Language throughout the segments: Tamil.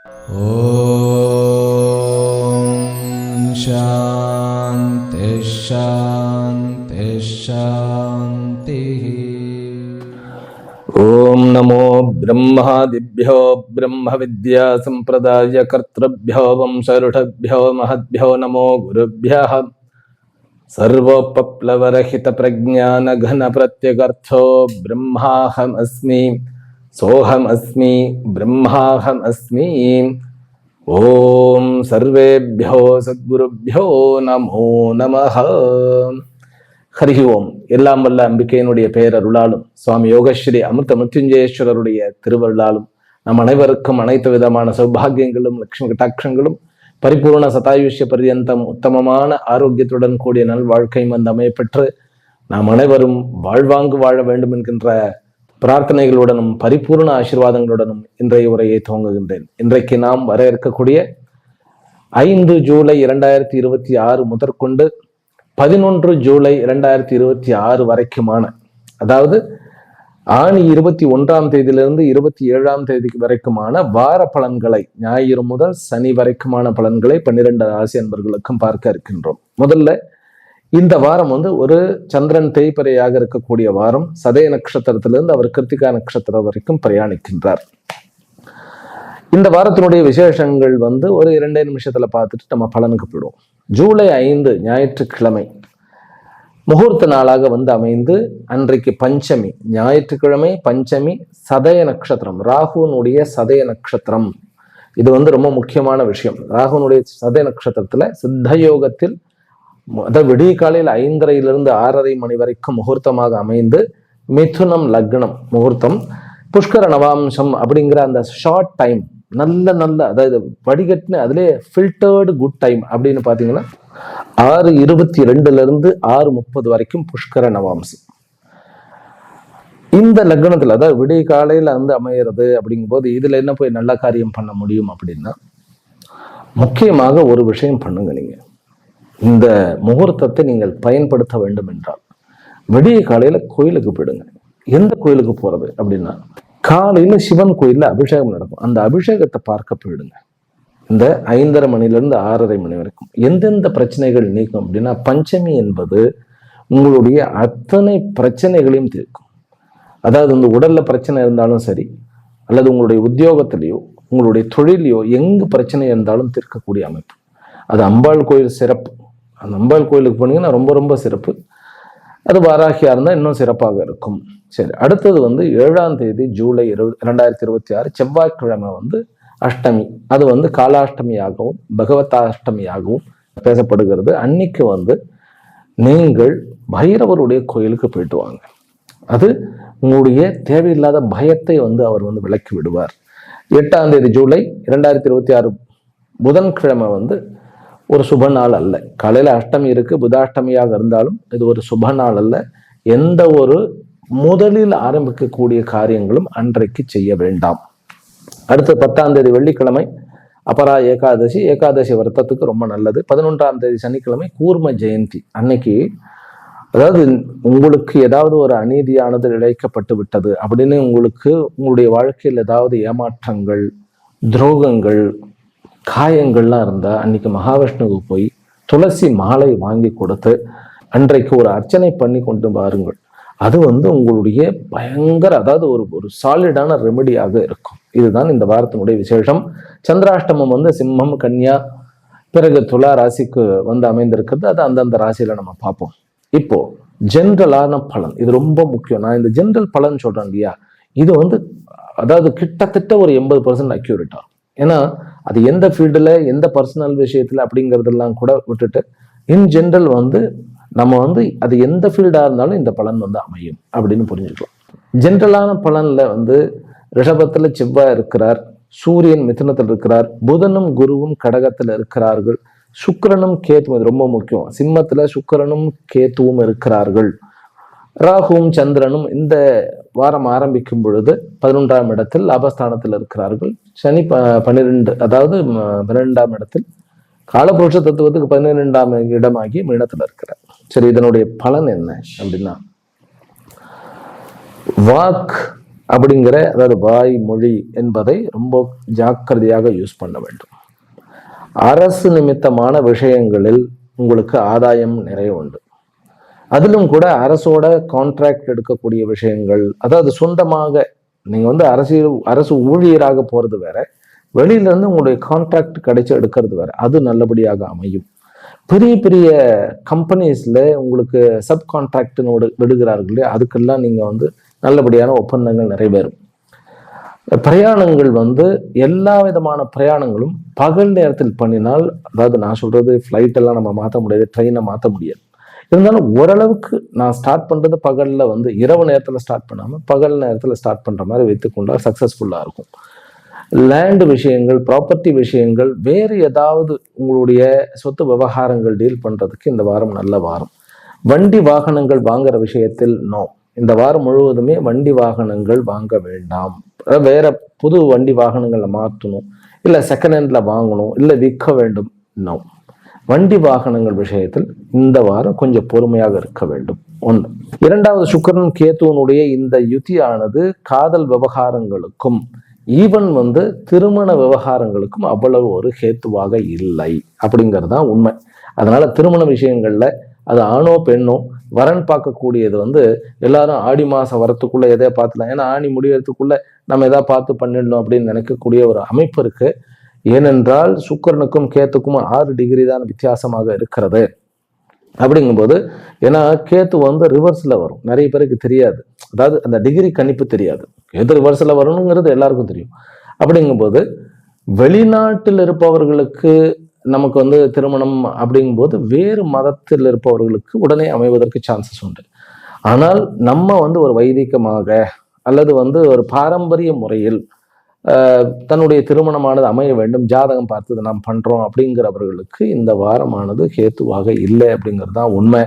ஓம் சாந்தி சாந்தி சாந்தி. ஓம் நமோ பிரம்மாதிப்யோ பிரம்ம வித்யா சம்பிரதாய கர்த்ருப்யோ வம்சருஷப்யோ மஹத்யோ நமோ குருப்யः. சர்வோபப்ளவரஹித பிரஜ்ஞான கன பிரத்யகர்த்தோ பிரம்மாஹம் அஸ்மி சோஹம் அஸ்மி பிரம்மாஹம் அஸ்மி. ஓம் சர்வேப்யோ சத்குருப்யோ நமோ நமஹ. ஹரி ஓம். எல்லாம் வல்ல அம்பிகையினுடைய பெயரருளாலும் சுவாமி யோகஸ்ரீ அமிர்த மிருத்யுஞ்சயேஸ்வரருடைய திருவருளாலும் நம் அனைவருக்கும் அனைத்து விதமான சௌபாகியங்களும் லட்சுமி கட்டாட்சங்களும் பரிபூர்ண சதாயுஷ்ய பர்யந்தம் உத்தமமான ஆரோக்கியத்துடன் கூடிய நல் வாழ்க்கையும் அந்த அமையப்பெற்று நாம் அனைவரும் வாழ்வாங்கு வாழ வேண்டும் என்கின்ற பிரார்த்தனைகளுடனும் பரிபூர்ண ஆசீர்வாதங்களுடனும் இன்றைய உரையை துவங்குகின்றேன். இன்றைக்கு நாம் வர இருக்கக்கூடிய 5 ஜூலை 2026 முதற்கொண்டு 11 ஜூலை 2026 வரைக்குமான, அதாவது ஆணி 21ஆம் தேதியிலிருந்து 27ஆம் தேதி வரைக்குமான வார பலன்களை, ஞாயிறு முதல் சனி வரைக்குமான பலன்களை 12 ராசி அன்பர்களுக்கும் பார்க்க இருக்கின்றோம். முதல்ல இந்த வாரம் ஒரு சந்திரன் தேய்பிறையாக இருக்கக்கூடிய வாரம். சதய நட்சத்திரத்திலிருந்து அவர் கிருத்திகா நட்சத்திரம் வரைக்கும் பிரயாணிக்கின்றார். இந்த வாரத்தினுடைய விசேஷங்கள் ஒரு 2 நிமிஷத்துல பார்த்துட்டு நம்ம பலனுக்கு போயிடுவோம். ஜூலை 5 ஞாயிற்றுக்கிழமை முகூர்த்த நாளாக அமைந்து, அன்றைக்கு பஞ்சமி, ஞாயிற்றுக்கிழமை பஞ்சமி, சதய நட்சத்திரம், ராகுனுடைய சதய நட்சத்திரம். இது ரொம்ப முக்கியமான விஷயம். ராகுனுடைய சதய நட்சத்திரத்துல சித்தயோகத்தில் விடிய காலையில் 5:30 6:30 மணி வரைக்கும் முகூர்த்தமாக அமைந்து, மிதுனம் லக்னம் முகூர்த்தம், புஷ்கர நவாம்சம் அப்படிங்கிற அந்த ஷார்ட் டைம், நல்ல அதாவது வடிகட்டின அதிலே ஃபில்டர்டு குட் டைம் அப்படின்னு பார்த்தீங்கன்னா 6:22 6:30 வரைக்கும் புஷ்கர நவாம்சம். இந்த லக்னத்துல, அதாவது விடிய காலையில அமையிறது அப்படிங்கும் போது இதுல என்ன போய் நல்ல காரியம் பண்ண முடியும் அப்படின்னா, முக்கியமாக ஒரு விஷயம் பண்ணுங்க. நீங்க இந்த முகூர்த்தத்தை நீங்கள் பயன்படுத்த வேண்டும் என்றால் விடிய காலையில கோயிலுக்கு போயிடுங்க. எந்த கோயிலுக்கு போறது அப்படின்னா, காலையில சிவன் கோயில்ல அபிஷேகம் நடக்கும். அந்த அபிஷேகத்தை பார்க்க போயிடுங்க. இந்த 5:30 மணிலிருந்து 6:30 மணி வரைக்கும் எந்தெந்த பிரச்சனைகள் நீக்கும் அப்படின்னா, பஞ்சமி என்பது உங்களுடைய அத்தனை பிரச்சனைகளையும் தீர்க்கும். அதாவது உடல்ல பிரச்சனை இருந்தாலும் சரி, அல்லது உங்களுடைய உத்தியோகத்திலேயோ உங்களுடைய தொழிலையோ எங்கு பிரச்சனை இருந்தாலும் தீர்க்கக்கூடிய அமைப்பு. அது அம்பாள் கோயில் சிறப்பு. அந்த அம்பாள் கோயிலுக்கு போனீங்கன்னா ரொம்ப ரொம்ப சிறப்பு. அது வாராகியா இருந்தால் இன்னும் சிறப்பாக இருக்கும். சரி, அடுத்தது 7ஆம் தேதி ஜூலை 2026 செவ்வாய்க்கிழமை அஷ்டமி. அது காலாஷ்டமியாகவும் பகவதாஷ்டமியாகவும் பேசப்படுகிறது. அன்னைக்கு நீங்கள் பைரவருடைய கோயிலுக்கு போயிட்டு வாங்க. அது உங்களுடைய தேவையில்லாத பயத்தை அவர் விலக்கி விடுவார். 8ஆம் தேதி ஜூலை 2026 புதன்கிழமை ஒரு சுப நாள் அல்ல. காலையில அஷ்டமி இருக்கு, புதாஷ்டமியாக இருந்தாலும் இது ஒரு சுப நாள் அல்ல. எந்த ஒரு முதலில் ஆரம்பிக்கக்கூடிய காரியங்களும் அன்றைக்கு செய்ய வேண்டாம். அடுத்து 10ஆம் தேதி வெள்ளிக்கிழமை அபரா ஏகாதசி. ஏகாதசி விரதத்துக்கு ரொம்ப நல்லது. 11ஆம் தேதி சனிக்கிழமை கூர்ம ஜெயந்தி. அன்னைக்கு, அதாவது உங்களுக்கு ஏதாவது ஒரு அநீதியானது இழைக்கப்பட்டு விட்டது அப்படின்னு உங்களுடைய வாழ்க்கையில் ஏதாவது ஏமாற்றங்கள், துரோகங்கள், காயங்கள்லாம் இருந்தா அன்னைக்கு மகாவிஷ்ணுவுக்கு போய் துளசி மாலை வாங்கி கொடுத்து அன்றைக்கு ஒரு அர்ச்சனை பண்ணி கொண்டு வாருங்கள். அது உங்களுடைய பயங்கர, அதாவது ஒரு சாலிடான ரெமெடியாக இருக்கும். இதுதான் இந்த வாரத்தினுடைய விசேஷம். சந்திராஷ்டமம் சிம்மம், கன்னியா, பிறகு துலா ராசிக்கு அமைந்திருக்கிறது. அது அந்தந்த ராசியில நம்ம பார்ப்போம். இப்போ ஜென்ரலான பலன், இது ரொம்ப முக்கியம். நான் இந்த ஜென்ரல் பலன் சொல்றேன் இல்லையா, இது அதாவது கிட்டத்தட்ட ஒரு 80% அக்யூரேட்டா. ஏன்னா அது எந்த ஃபீல்டுல, எந்த பர்சனல் விஷயத்துல அப்படிங்கிறதெல்லாம் கூட விட்டுட்டு, இன் ஜென்ரல் நம்ம அது எந்த ஃபீல்டா இருந்தாலும் இந்த பலன் அமையும் அப்படின்னு புரிஞ்சுக்கலாம். ஜென்ரலான பலன்ல ரிஷபத்துல செவ்வாய் இருக்கிறார், சூரியன் மிதுனத்தில் இருக்கிறார், புதனும் குருவும் கடகத்துல இருக்கிறார்கள், சுக்கிரனும் கேத்துவும், இது ரொம்ப முக்கியம், சிம்மத்துல சுக்கிரனும் கேத்துவும் இருக்கிறார்கள். ராகுவும் சந்திரனும் இந்த வாரம் ஆரம்பிக்கும் பொழுது 11ஆம் இடத்தில் லாபஸ்தானத்தில் இருக்கிறார்கள். சனி 12, அதாவது 12ஆம் இடத்தில் காலபுருஷ தத்துவத்துக்கு 12ஆம் இடமாகி மீனத்தில் இருக்கிறார். சரி, இதனுடைய பலன் என்ன அப்படின்னா, வாக் அப்படிங்கிற, அதாவது வாய் மொழி என்பதை ரொம்ப ஜாக்கிரதையாக யூஸ் பண்ண வேண்டும். அரசு நிமித்தமான விஷயங்களில் உங்களுக்கு ஆதாயம் நிறைய உண்டு. அதிலும் கூட அரசோட கான்ட்ராக்ட் எடுக்கக்கூடிய விஷயங்கள், அதாவது சொந்தமாக நீங்க வந்து அரசு ஊழியராக போறது வேற, வெளியில இருந்து உங்களுடைய கான்ட்ராக்ட் கிடைச்சு எடுக்கிறது வேற, அது நல்லபடியாக அமையும். பெரிய பெரிய கம்பெனிஸ்ல உங்களுக்கு சப் கான்ட்ராக்ட்னு விடுகிறார்களே, அதுக்கெல்லாம் நீங்க வந்து நல்லபடியான ஒப்பந்தங்கள் நிறைவேறும். பிரயாணங்கள் வந்து எல்லா விதமான பிரயாணங்களும் பகல் நேரத்தில் பண்ணினால், அதாவது நான் சொல்றது ஃப்ளைட் எல்லாம் நம்ம மாற்ற முடியாது, ட்ரெயினை மாற்ற முடியாது. இருந்தாலும் ஓரளவுக்கு நான் ஸ்டார்ட் பண்றது பகல்ல வந்து இரவு நேரத்தில் ஸ்டார்ட் பண்ணாம பகல் நேரத்தில் ஸ்டார்ட் பண்ற மாதிரி வைத்துக்கொண்டால் சக்சஸ்ஃபுல்லா இருக்கும். லேண்ட் விஷயங்கள், ப்ராப்பர்ட்டி விஷயங்கள், வேறு ஏதாவது உங்களுடைய சொத்து விவகாரங்கள் டீல் பண்றதுக்கு இந்த வாரம் நல்ல வாரம். வண்டி வாகனங்கள் வாங்குற விஷயத்தில் நோ, இந்த வாரம் முழுவதுமே வண்டி வாகனங்கள் வாங்க வேண்டாம். வேற புது வண்டி வாகனங்களை மாற்றணும், இல்லை செகண்ட் ஹேண்ட்ல வாங்கணும், இல்லை விற்க வேண்டும், நோ. வண்டி வாகனங்கள் விஷயத்தில் இந்த வாரம் கொஞ்சம் பொறுமையாக இருக்க வேண்டும். ஒன்று. இரண்டாவது, சுக்கிரன் கேத்துவனுடைய இந்த யுத்தியானது காதல் விவகாரங்களுக்கும் ஈவன் வந்து திருமண விவகாரங்களுக்கும் அவ்வளவு ஒரு ஹேத்துவாக இல்லை அப்படிங்கிறது தான் உண்மை. அதனால திருமண விஷயங்கள்ல அது ஆணோ பெண்ணோ வரன் பார்க்கக்கூடியது வந்து எல்லாரும் ஆடி மாசம் வரத்துக்குள்ள எதையா பார்த்துலாம். ஏன்னா ஆணி முடியறதுக்குள்ள நம்ம எதாவது பார்த்து பண்ணிடணும் அப்படின்னு நினைக்கக்கூடிய ஒரு அமைப்பு இருக்கு. ஏனென்றால் சுக்கிரனுக்கும் கேத்துக்கும் 6 டிகிரி தான் வித்தியாசமாக இருக்கிறது. அப்படிங்கும்போது, ஏன்னா கேத்து வந்து ரிவர்ஸ்ல வரும், நிறைய பேருக்கு தெரியாது. அதாவது அந்த டிகிரி கணிப்பு தெரியாது. கேத்து ரிவர்ஸ்ல வரணுங்கிறது எல்லாருக்கும் தெரியும். அப்படிங்கும்போது வெளிநாட்டில் இருப்பவர்களுக்கு நமக்கு வந்து திருமணம் அப்படிங்கும்போது வேறு மதத்தில் இருப்பவர்களுக்கு உடனே அமைவதற்கு சான்சஸ் உண்டு. ஆனால் நம்ம வந்து ஒரு வைதிகமாக அல்லது வந்து ஒரு பாரம்பரிய முறையில் தன்னுடைய திருமணமானது அமைய வேண்டும், ஜாதகம் பார்த்து நாம் பண்றோம் அப்படிங்கிறவர்களுக்கு இந்த வாரமானது கேத்துவாக இல்லை அப்படிங்கிறது தான் உண்மை.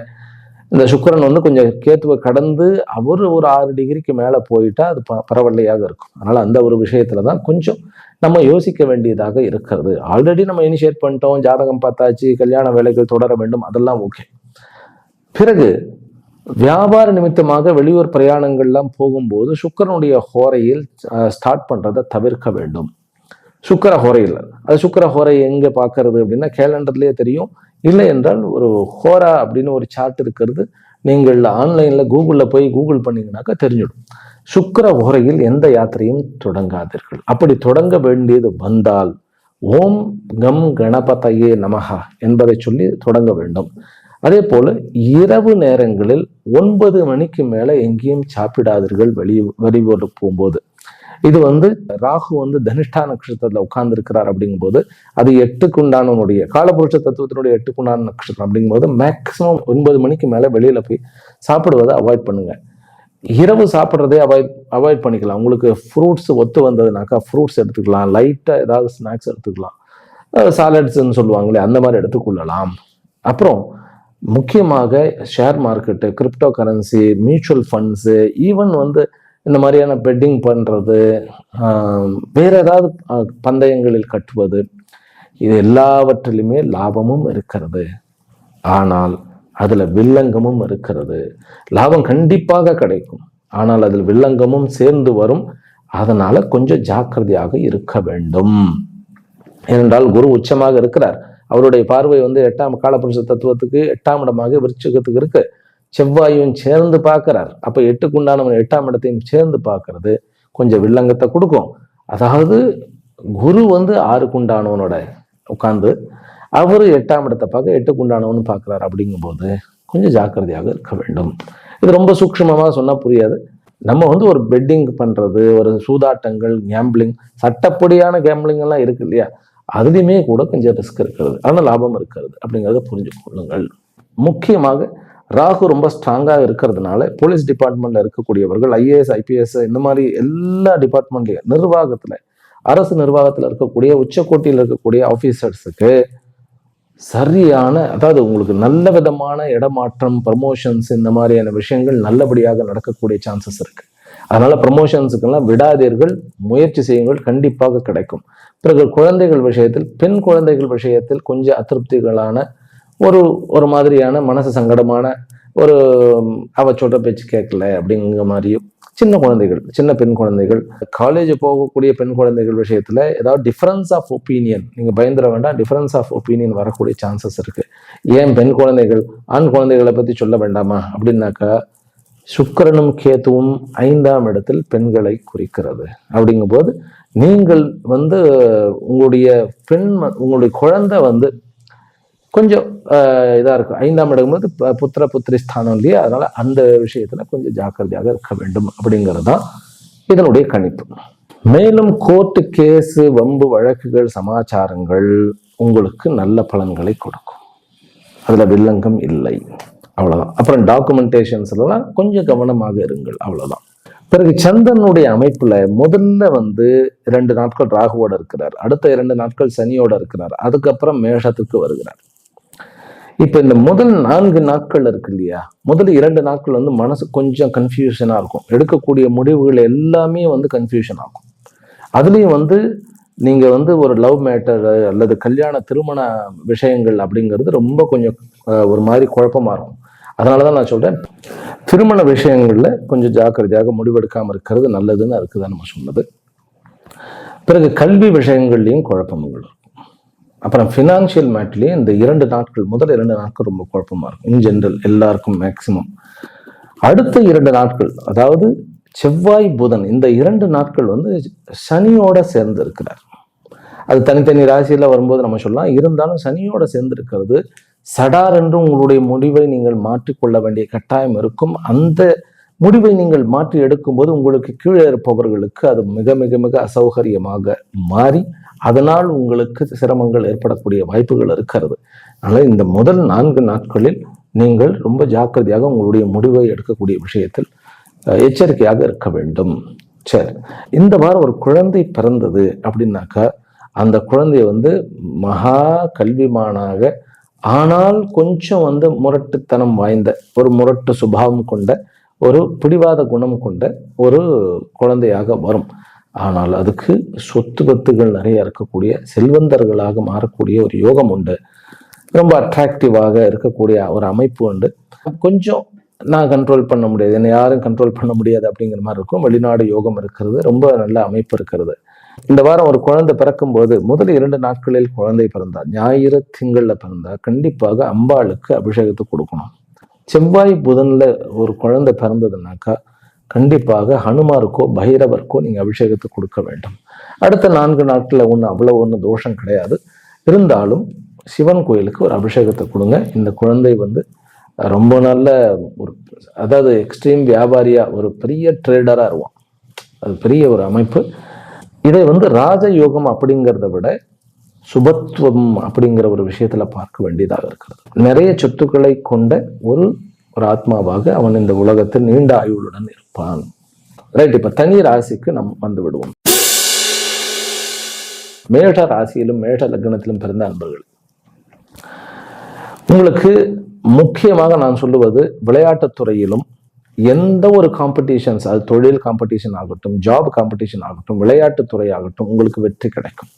இந்த சுக்கிரன் வந்து கொஞ்சம் கேத்துவை கடந்து அவர் ஒரு 6 டிகிரிக்கு மேல போயிட்டா அது பரவல்லையாக இருக்கும். அதனால அந்த ஒரு விஷயத்துலதான் கொஞ்சம் நம்ம யோசிக்க வேண்டியதாக இருக்கிறது. ஆல்ரெடி நம்ம இனிஷியேட் பண்ணிட்டோம், ஜாதகம் பார்த்தாச்சு, கல்யாண வேலைகள் தொடர வேண்டும், அதெல்லாம் ஓகே. பிறகு வியாபார நிமித்தமாக வெளியூர் பிரயாணங்கள்லாம் போகும்போது சுக்கிரனுடைய ஹோரையில் ஸ்டார்ட் பண்றதை தவிர்க்க வேண்டும். சுக்கிர ஹோரையில், அது சுக்கிர ஹோரை எங்க பார்க்கறது அப்படின்னா கேலண்டர்லயே தெரியும். இல்லை என்றால் ஒரு ஹோரா அப்படின்னு ஒரு சார்ட் இருக்கிறது, நீங்கள் ஆன்லைன்ல கூகுள்ல போய் கூகுள் பண்ணீங்கன்னாக்கா தெரிஞ்சிடும். சுக்கிர ஹோரையில் எந்த யாத்திரையும் தொடங்காதீர்கள். அப்படி தொடங்க வேண்டியது வந்தால் ஓம் கம் கணபதையே நமஹா என்பதை சொல்லி தொடங்க வேண்டும். அதே போல இரவு நேரங்களில் 9 மணிக்கு மேல எங்கேயும் சாப்பிடாதீர்கள் வெளியூர் போகும்போது. இது வந்து ராகு வந்து தனிஷ்டா நட்சத்திரத்துல உட்கார்ந்து இருக்கிறார் அப்படிங்கும்போது அது 8க்கு உண்டானனுடைய காலபுருஷ தத்துவத்தினுடைய 8க்கு உண்டான நட்சத்திரம் அப்படிங்கும்போது மேக்சிமம் 9 மணிக்கு மேல வெளியில போய் சாப்பிடுவதை அவாய்ட் பண்ணுங்க. இரவு சாப்பிட்றதே அவாய்ட் பண்ணிக்கலாம். உங்களுக்கு ஃப்ரூட்ஸ் ஒத்து வந்ததுனாக்கா ஃப்ரூட்ஸ் எடுத்துக்கலாம், லைட்டா ஏதாவது ஸ்நாக்ஸ் எடுத்துக்கலாம், சாலட்ஸ்ன்னு சொல்லுவாங்களே அந்த மாதிரி எடுத்துக்கொள்ளலாம். அப்புறம் முக்கியமாக share market, crypto currency, mutual funds, even வந்து இந்த மாதிரியான பெட்டிங் பண்ணுறது, வேற ஏதாவது பந்தயங்களில் கட்டுவது, இது எல்லாவற்றிலுமே லாபமும் இருக்கிறது. ஆனால் அதுல வில்லங்கமும் இருக்கிறது. லாபம் கண்டிப்பாக கிடைக்கும், ஆனால் அதில் வில்லங்கமும் சேர்ந்து வரும். அதனால கொஞ்சம் ஜாக்கிரதையாக இருக்க வேண்டும். ஏனென்றால் குரு உச்சமாக இருக்கிறார், அவருடைய பார்வை வந்து 8ஆம் காலபுருஷ தத்துவத்துக்கு 8ஆம் இடமாக விருச்சிகத்துக்கு இருக்கு. செவ்வாயும் சேர்ந்து பார்க்கிறார். அப்ப 8க்கு உண்டானவன் 8ஆம் இடத்தையும் சேர்ந்து பார்க்கறது கொஞ்சம் வில்லங்கத்தை கொடுக்கும். அதாவது குரு வந்து 6க்கு உண்டானவனோட உட்கார்ந்து அவரு 8ஆம் இடத்தை பார்க்க 8க்கு உண்டானவனு பார்க்கிறார். அப்படிங்கும்போது கொஞ்சம் ஜாக்கிரதையாக இருக்க வேண்டும். இது ரொம்ப சூக்ஷ்மமா சொன்னா புரியாது. நம்ம வந்து ஒரு பெட்டிங் பண்றது, ஒரு சூதாட்டங்கள், கேம்பிளிங், சட்டப்படியான கேம்பிளிங் எல்லாம் இருக்கு இல்லையா, அதுலேயுமே கூட கொஞ்சம் ரிஸ்க் இருக்கிறது, ஆனால் லாபம் இருக்கிறது அப்படிங்கிறத புரிஞ்சு கொள்ளுங்கள். முக்கியமாக ராகு ரொம்ப ஸ்ட்ராங்காக இருக்கிறதுனால போலீஸ் டிபார்ட்மெண்ட்ல இருக்கக்கூடியவர்கள், ஐஏஎஸ், ஐபிஎஸ், இந்த மாதிரி எல்லா டிபார்ட்மெண்ட்லையும் நிர்வாகத்துல, அரசு நிர்வாகத்தில் இருக்கக்கூடிய உச்சக்கோட்டியில் இருக்கக்கூடிய ஆஃபீஸர்ஸுக்கு சரியான, அதாவது உங்களுக்கு நல்ல விதமான இடமாற்றம், ப்ரமோஷன்ஸ், இந்த மாதிரியான விஷயங்கள் நல்லபடியாக நடக்கக்கூடிய சான்சஸ் இருக்கு. அதனால ப்ரமோஷன்ஸுக்கெல்லாம் விடாதீர்கள், முயற்சி செய்யுங்கள், கண்டிப்பாக கிடைக்கும். பிறகு குழந்தைகள் விஷயத்தில், பெண் குழந்தைகள் விஷயத்தில் கொஞ்சம் அதிருப்திகளான ஒரு மாதிரியான மனசு சங்கடமான அவ சொல்ற பேச்சு கேட்கல அப்படிங்கிற மாதிரியும் சின்ன குழந்தைகள், சின்ன பெண் குழந்தைகள், காலேஜ் போகக்கூடிய பெண் குழந்தைகள் விஷயத்துல ஏதாவது டிஃபரன்ஸ் ஆஃப் ஒப்பீனியன், நீங்க பயந்துட வேண்டாம், டிஃபரன்ஸ் ஆஃப் ஒப்பீனியன் வரக்கூடிய சான்சஸ் இருக்கு. ஏன் பெண் குழந்தைகள், ஆண் குழந்தைகளை பத்தி சொல்ல வேண்டாமா அப்படின்னாக்கா, சுக்கிரனும் கேதுவும் 5ஆம் இடத்தில் பெண்களை குறிக்கிறது. அப்படிங்கும்போது நீங்கள் உங்களுடைய குழந்தை கொஞ்சம் இதா இருக்கும். 5ஆம் இடம் போது புத்திர புத்திரி ஸ்தானம் இல்லையா, அதனால அந்த விஷயத்துல கொஞ்சம் ஜாக்கிரதையாக இருக்க வேண்டும் அப்படிங்கிறது தான் இதனுடைய கணிப்பு. மேலும் கோர்ட்டு கேஸு, வம்பு வழக்குகள், சமாச்சாரங்கள் உங்களுக்கு நல்ல பலன்களை கொடுக்கும். அதுல வில்லங்கம் இல்லை, அவ்வளவுதான். அப்புறம் டாக்குமெண்டேஷன்ஸ்லாம் கொஞ்சம் கவனமாக இருங்கள், அவ்வளவுதான். பிறகு சந்திரனுடைய அமைப்புல முதல்ல 2 நாட்கள் ராகுவோட இருக்கிறார், அடுத்த 2 நாட்கள் சனியோட இருக்கிறார், அதுக்கப்புறம் மேஷத்துக்கு வருகிறார். இப்ப இந்த முதல் 4 நாட்கள் இருக்கு இல்லையா, முதல் 2 நாட்கள் மனசு கொஞ்சம் கன்ஃபியூஷனா இருக்கும். எடுக்கக்கூடிய முடிவுகள் எல்லாமே கன்ஃபியூஷன் ஆகும். அதுலயும் நீங்க ஒரு லவ் மேட்டர் அல்லது கல்யாண திருமண விஷயங்கள் அப்படிங்கிறது ரொம்ப கொஞ்சம் ஒரு மாதிரி குழப்பமா இருக்கும். அதனாலதான் நான் சொல்றேன், திருமண விஷயங்கள்ல கொஞ்சம் ஜாக்கிரதையாக முடிவெடுக்காம இருக்கிறது நல்லதுன்னு இருக்குதான் நம்ம சொன்னது. பிறகு கல்வி விஷயங்கள்லையும் குழப்பங்கள் இருக்கும். அப்புறம் ஃபினான்ஷியல் மேட்லேயும் இந்த 2 நாட்கள், முதல் 2 நாட்கள் ரொம்ப குழப்பமா இருக்கும் இன் ஜென்ரல், எல்லாருக்கும் மேக்சிமம். அடுத்த 2 நாட்கள், அதாவது செவ்வாய் புதன், இந்த 2 நாட்கள் சனியோட சேர்ந்து இருக்கிறார். அது தனித்தனி ராசியில வரும்போது நம்ம சொல்லலாம். இருந்தாலும் சனியோட சேர்ந்து இருக்கிறது சடார் என்று உங்களுடைய முடிவை நீங்கள் மாற்றிக்கொள்ள வேண்டிய கட்டாயம் இருக்கும். அந்த முடிவை நீங்கள் மாற்றி எடுக்கும்போது உங்களுக்கு கீழே இருப்பவர்களுக்கு அது மிக மிக மிக அசௌகரியமாக மாறி அதனால் உங்களுக்கு சிரமங்கள் ஏற்படக்கூடிய வாய்ப்புகள் இருக்கிறது. அதனால இந்த முதல் 4 நாட்களில் நீங்கள் ரொம்ப ஜாக்கிரதையாக உங்களுடைய முடிவை எடுக்கக்கூடிய விஷயத்தில் எச்சரிக்கையாக இருக்க வேண்டும். சரி, இந்த வாரம் ஒரு குழந்தை பிறந்தது அப்படின்னாக்கா, அந்த குழந்தைய மகா கல்விமானாக, ஆனால் கொஞ்சம் முரட்டுத்தனம் வாய்ந்த, ஒரு முரட்டு சுபாவம் கொண்ட, ஒரு பிடிவாத குணம் கொண்ட ஒரு குழந்தையாக வரும். ஆனால் அதுக்கு சொத்து பத்துகள் நிறைய இருக்கக்கூடிய, செல்வந்தர்களாக மாறக்கூடிய ஒரு யோகம் உண்டு. ரொம்ப அட்ராக்டிவாக இருக்கக்கூடிய ஒரு அமைப்பு உண்டு. கொஞ்சம் நான் கண்ட்ரோல் பண்ண முடியாது, என்னை யாரும் கண்ட்ரோல் பண்ண முடியாது அப்படிங்கிற மாதிரி இருக்கும். வெளிநாடு யோகம் இருக்கிறது, ரொம்ப நல்ல அமைப்பு இருக்கிறது. இந்த வாரம் ஒரு குழந்தை பிறக்கும் போது முதல் 2 நாட்களில் குழந்தை பிறந்தார், ஞாயிறு திங்கள்ல பிறந்தார், கண்டிப்பாக அம்பாளுக்கு அபிஷேகத்தை கொடுக்கணும். செவ்வாய் புதன்ல ஒரு குழந்தை பிறந்ததுனாக்கா கண்டிப்பாக ஹனுமாருக்கோ பைரவருக்கோ நீங்க அபிஷேகத்தை கொடுக்க வேண்டும். அடுத்த 4 நாட்கள்ல அவ்வளவு தோஷம் கிடையாது. இருந்தாலும் சிவன் கோயிலுக்கு ஒரு அபிஷேகத்தை கொடுங்க. இந்த குழந்தை ரொம்ப நல்ல ஒரு, அதாவது எக்ஸ்ட்ரீம் வியாபாரியா, ஒரு பெரிய ட்ரேடரா இருவான். அது பெரிய ஒரு அமைப்பு. இதை ராஜயோகம் அப்படிங்கிறத விட சுபத்துவம் அப்படிங்கிற ஒரு விஷயத்துல பார்க்க வேண்டியதாக இருக்கிறது. நிறைய சொத்துக்களை கொண்ட ஒரு ஆத்மாவாக அவன் இந்த உலகத்தில் நீண்ட ஆயுளுடன் இருப்பான். ரைட், இப்ப தனி ராசிக்கு நாம் விடுவோம். மேஷ ராசியிலும் மேஷ லக்னத்திலும் பிறந்த அன்பர்கள், உங்களுக்கு முக்கியமாக நான் சொல்லுவது, விளையாட்டுத் துறையிலும் எந்த ஒரு காம்படிஷன்ஸ், அது தொழில் காம்படிஷன் ஆகட்டும், ஜாப் காம்படிஷன் ஆகட்டும், விளையாட்டுத்துறை ஆகட்டும், உங்களுக்கு வெற்றி கிடைக்கும்.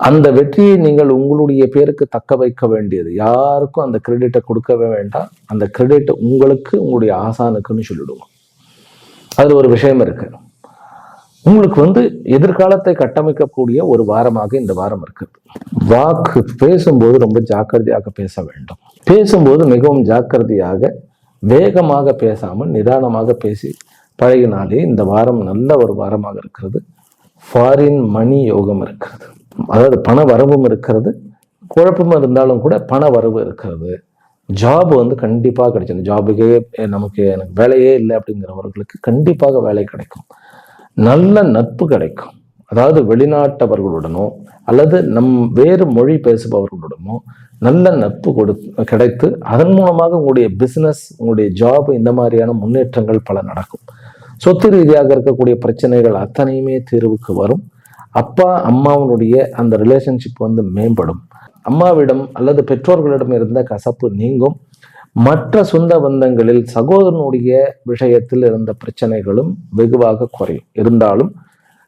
அந்த வெற்றியை நீங்கள் உங்களுடைய பேருக்கு தக்க வைக்க வேண்டியது, யாருக்கும் அந்த கிரெடிட்டை கொடுக்கவே வேண்டாம். அந்த கிரெடிட் உங்களுக்கு, உங்களுடைய ஆசானுக்குன்னு சொல்லிடுவோம். அது ஒரு விஷயம் இருக்கு. உங்களுக்கு எதிர்காலத்தை கட்டமைக்கக்கூடிய ஒரு வாரமாக இந்த வாரம் இருக்குது. வாக்கு பேசும்போது ரொம்ப ஜாக்கிரதையாக பேச வேண்டும். பேசும்போது மிகவும் ஜாக்கிரதையாக, வேகமாக பேசாமல் நிதானமாக பேசி பழகினாலே இந்த வாரம் நல்ல ஒரு வாரமாக இருக்கிறது. ஃபாரின் மணி யோகம் இருக்கிறது, அதாவது பண வரவும் இருக்கிறது. குழப்பம் இருந்தாலும் கூட பண வரவு இருக்கிறது. ஜாப் கண்டிப்பாக கிடைச்சிடும். ஜாபுக்கே எனக்கு வேலையே இல்லை அப்படிங்கிறவர்களுக்கு கண்டிப்பாக வேலை கிடைக்கும். நல்ல நட்பு கிடைக்கும். அதாவது வெளிநாட்டவர்களுடனோ அல்லது வேறு மொழி பேசுபவர்களுடனோ நல்ல நட்பு கிடைத்து அதன் மூலமாக உங்களுடைய பிசினஸ், உங்களுடைய ஜாப், இந்த மாதிரியான முன்னேற்றங்கள் பல நடக்கும். சொத்து ரீதியாக இருக்கக்கூடிய பிரச்சனைகள் அத்தனையுமே தீர்வுக்கு வரும். அப்பா அம்மாவுடைய அந்த ரிலேஷன்ஷிப் மேம்படும். அம்மாவிடம் அல்லது பெற்றோர்களிடம் இருந்த கசப்பு நீங்கும். மற்ற சொந்த பந்தங்களில் சகோதரனுடைய விஷயத்தில் இருந்த பிரச்சனைகளும் வெகுவாக குறையும். இருந்தாலும்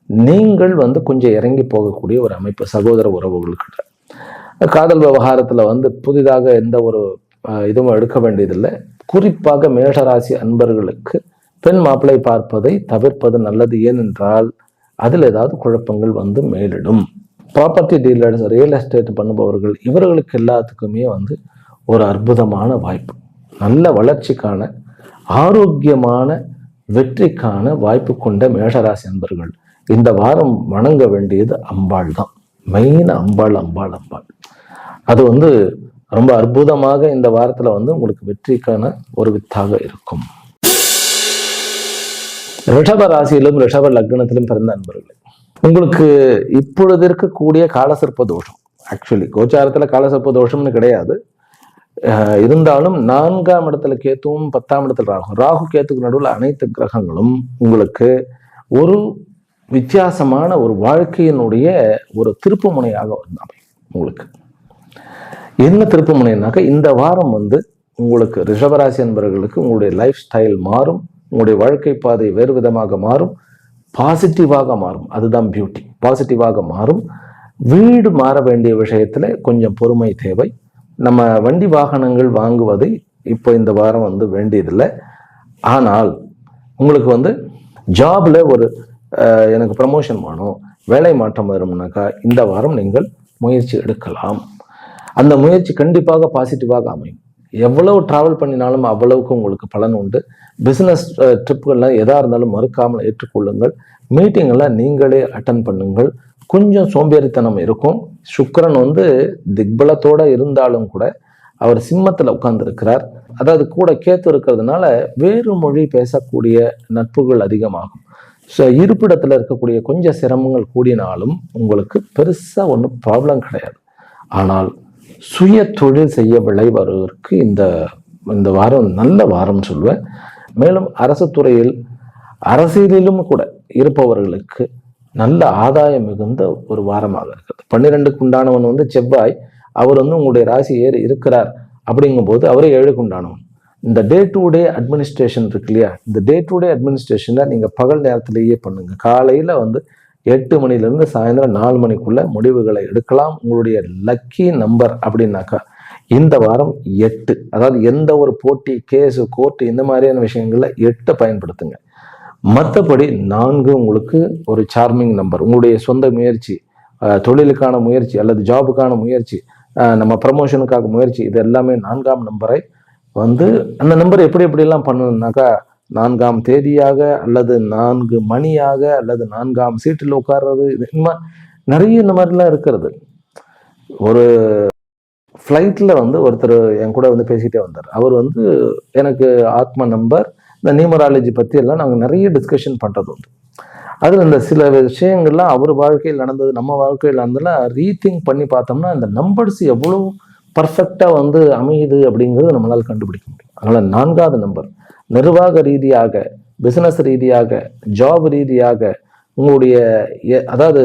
நீங்கள் கொஞ்சம் இறங்கி போகக்கூடிய ஒரு அமைப்பு சகோதர உறவுகளுக்கிட்ட. காதல் விவகாரத்துல புதிதாக எந்த ஒரு இதுவும் எடுக்க வேண்டியதில்லை. குறிப்பாக மேஷராசி அன்பர்களுக்கு பெண் மாப்பிள்ளை பார்ப்பதை தவிர்ப்பது நல்லது. ஏனென்றால் அதில் ஏதாவது குழப்பங்கள் வந்து மேலிடும். ப்ராப்பர்ட்டி டீலர்ஸ், ரியல் எஸ்டேட் பண்ணுபவர்கள், இவர்களுக்கு எல்லாத்துக்குமே வந்து ஒரு அற்புதமான வாய்ப்பு. நல்ல வளர்ச்சிக்கான, ஆரோக்கியமான, வெற்றிக்கான வாய்ப்பு கொண்ட மேஷராசி அன்பர்கள் இந்த வாரம் வணங்க வேண்டியது அம்பாள் தான். மெயின் அம்பாள் அம்பாள் அம்பாள். அது வந்து ரொம்ப அற்புதமாக இந்த வாரத்துல வந்து உங்களுக்கு வெற்றிக்கான ஒரு வித்தாக இருக்கும். ரிஷப ராசியிலும் ரிஷப லக்னத்திலும் பிறந்த அன்பர்கள், உங்களுக்கு இப்பொழுது இருக்கக்கூடிய காலசர்ப்ப தோஷம், ஆக்சுவலி கோச்சாரத்துல காலசர்ப்ப தோஷம்னு கிடையாது, இருந்தாலும் 4ஆம் இடத்துல கேத்துவும் 10ஆம் இடத்துல ராகு கேத்துக்கு நடுவில் அனைத்து கிரகங்களும் உங்களுக்கு ஒரு வித்தியாசமான ஒரு வாழ்க்கையினுடைய ஒரு திருப்பு முனையாக வந்தாங்க. உங்களுக்கு என்ன திருப்பு முனைனாக்க, இந்த வாரம் வந்து உங்களுக்கு ரிஷபராசி என்பவர்களுக்கு உங்களுடைய லைஃப் ஸ்டைல் மாறும், உங்களுடைய வாழ்க்கை பாதை வேறு விதமாக மாறும், பாசிட்டிவாக மாறும். அதுதான் பியூட்டி, பாசிட்டிவாக மாறும். வீடு மாற வேண்டிய விஷயத்துல கொஞ்சம் பொறுமை தேவை. நம்ம வண்டி வாகனங்கள் வாங்குவதை இப்போ இந்த வாரம் வந்து வேண்டியதில்லை. ஆனால் உங்களுக்கு வந்து ஜாப்ல ஒரு எனக்கு ப்ரமோஷன் வேணும், வேலை மாற்றம் வரும்னாக்கா இந்த வாரம் நீங்கள் முயற்சி எடுக்கலாம். அந்த முயற்சி கண்டிப்பாக பாசிட்டிவாக அமையும். எவ்வளவு டிராவல் பண்ணினாலும் அவ்வளவுக்கு உங்களுக்கு பலன் உண்டு. பிஸ்னஸ் ட்ரிப்புகள்லாம் எதா இருந்தாலும் மறுக்காமல் ஏற்றுக்கொள்ளுங்கள். மீட்டிங்கெல்லாம் நீங்களே அட்டன் பண்ணுங்கள். கொஞ்சம் சோம்பேறித்தனம் இருக்கும். சுக்கிரன் வந்து திக்பலத்தோட இருந்தாலும் கூட அவர் சிம்மத்தில் உட்கார்ந்துருக்கிறார். அதாவது கூட கேத்து இருக்கிறதுனால வேறு மொழி பேசக்கூடிய நட்புகள் அதிகமாகும். ஸோ இருப்பிடத்தில் இருக்கக்கூடிய கொஞ்சம் சிரமங்கள் கூடினாலும் உங்களுக்கு பெருசாக ஒன்றும் ப்ராப்ளம் கிடையாது. ஆனால் சுய தொழில் செய்ய விளைவதற்கு இந்த வாரம் நல்ல வாரம் சொல்வேன். மேலும் அரசு துறையில், அரசியலிலும் கூட இருப்பவர்களுக்கு நல்ல ஆதாயம் மிகுந்த ஒரு வாரமாக இருக்கிறது. 12க்கு உண்டானவன் வந்து செவ்வாய், அவர் வந்து உங்களுடைய ராசி ஏறி இருக்கிறார். அப்படிங்கும் போது அவரே 7க்கு உண்டானவன். இந்த டே டு டே அட்மினிஸ்ட்ரேஷன் இருக்கு இல்லையா, இந்த டே டு டே அட்மினிஸ்ட்ரேஷனை நீங்க பகல் நேரத்திலேயே பண்ணுங்க. காலையில வந்து 8 மணிலிருந்து சாயந்தரம் 4 மணிக்குள்ள முடிவுகளை எடுக்கலாம். உங்களுடைய லக்கி நம்பர் அப்படின்னாக்கா இந்த வாரம் 8. அதாவது எந்த ஒரு போட்டி, கேஸு, கோர்ட்டு இந்த மாதிரியான விஷயங்கள்ல 8 பயன்படுத்துங்க. மற்றபடி 4 உங்களுக்கு ஒரு சார்மிங் நம்பர். உங்களுடைய சொந்த முயற்சி, தொழிலுக்கான முயற்சி அல்லது ஜாபுக்கான முயற்சி, நம்ம ப்ரமோஷனுக்காக முயற்சி, இது எல்லாமே 4ஆம் நம்பரை வந்து அந்த நம்பர் எப்படியெல்லாம் பண்ணணும்னாக்கா 4ஆம் தேதியாக அல்லது 4 மணியாக அல்லது 4ஆம் சீட்டில் உட்கார்றது, நிறைய இந்த மாதிரிலாம் இருக்கிறது. ஒரு ஃப்ளைட்டில் வந்து ஒருத்தர் என் கூட வந்து பேசிகிட்டே வந்தார். அவர் வந்து எனக்கு ஆத்ம நம்பர், இந்த நியூமராலஜி பற்றி எல்லாம் நாங்கள் நிறைய டிஸ்கஷன் பண்ணுறது உண்டு. அதில் இந்த சில விஷயங்கள்லாம் அவர் வாழ்க்கையில் நடந்தது, நம்ம வாழ்க்கையில் நடந்ததெல்லாம் ரீதிங்க் பண்ணி பார்த்தோம்னா இந்த நம்பர்ஸ் எவ்வளோ பர்ஃபெக்டாக வந்து அமையுது அப்படிங்கிறது நம்மளால் கண்டுபிடிக்க முடியும். அதனால் 4ஆவது நம்பர் நிர்வாக ரீதியாக, பிஸ்னஸ் ரீதியாக, ஜாப் ரீதியாக, உங்களுடைய அதாவது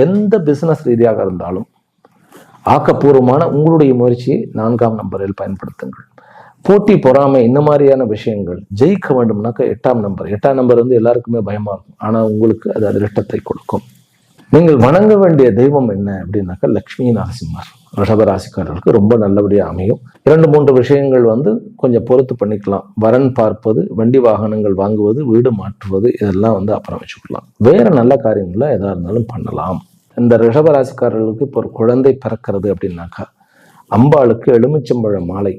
எந்த பிஸ்னஸ் ரீதியாக இருந்தாலும் ஆக்கப்பூர்வமான உங்களுடைய முயற்சியை 4ஆம் நம்பரில் பயன்படுத்துங்கள். போட்டி, பொறாமை, இந்த மாதிரியான விஷயங்கள் ஜெயிக்க வேண்டும்னாக்கா 8ஆம் நம்பர். 8ஆம் நம்பர் வந்து எல்லாருக்குமே பயமா இருக்கும், ஆனால் உங்களுக்கு அது அதிர்ஷ்டத்தை கொடுக்கும். நீங்கள் வணங்க வேண்டிய தெய்வம் என்ன அப்படின்னாக்கா லக்ஷ்மி நரசிம்மர். ரிஷபராசிக்காரர்களுக்கு ரொம்ப நல்லபடியாக அமையும். 2-3 விஷயங்கள் வந்து கொஞ்சம் பொறுத்து பண்ணிக்கலாம். வரன் பார்ப்பது, வண்டி வாகனங்கள் வாங்குவது, வீடு மாற்றுவது, இதெல்லாம் வந்து அப்புறம் வச்சுக்கலாம். வேற நல்ல காரியங்களை எதா இருந்தாலும் பண்ணலாம். இந்த ரிஷபராசிக்காரர்களுக்கு இப்போ ஒரு குழந்தை பிறக்கிறது அப்படின்னாக்கா அம்பாளுக்கு எலுமிச்சம்பழ மாலை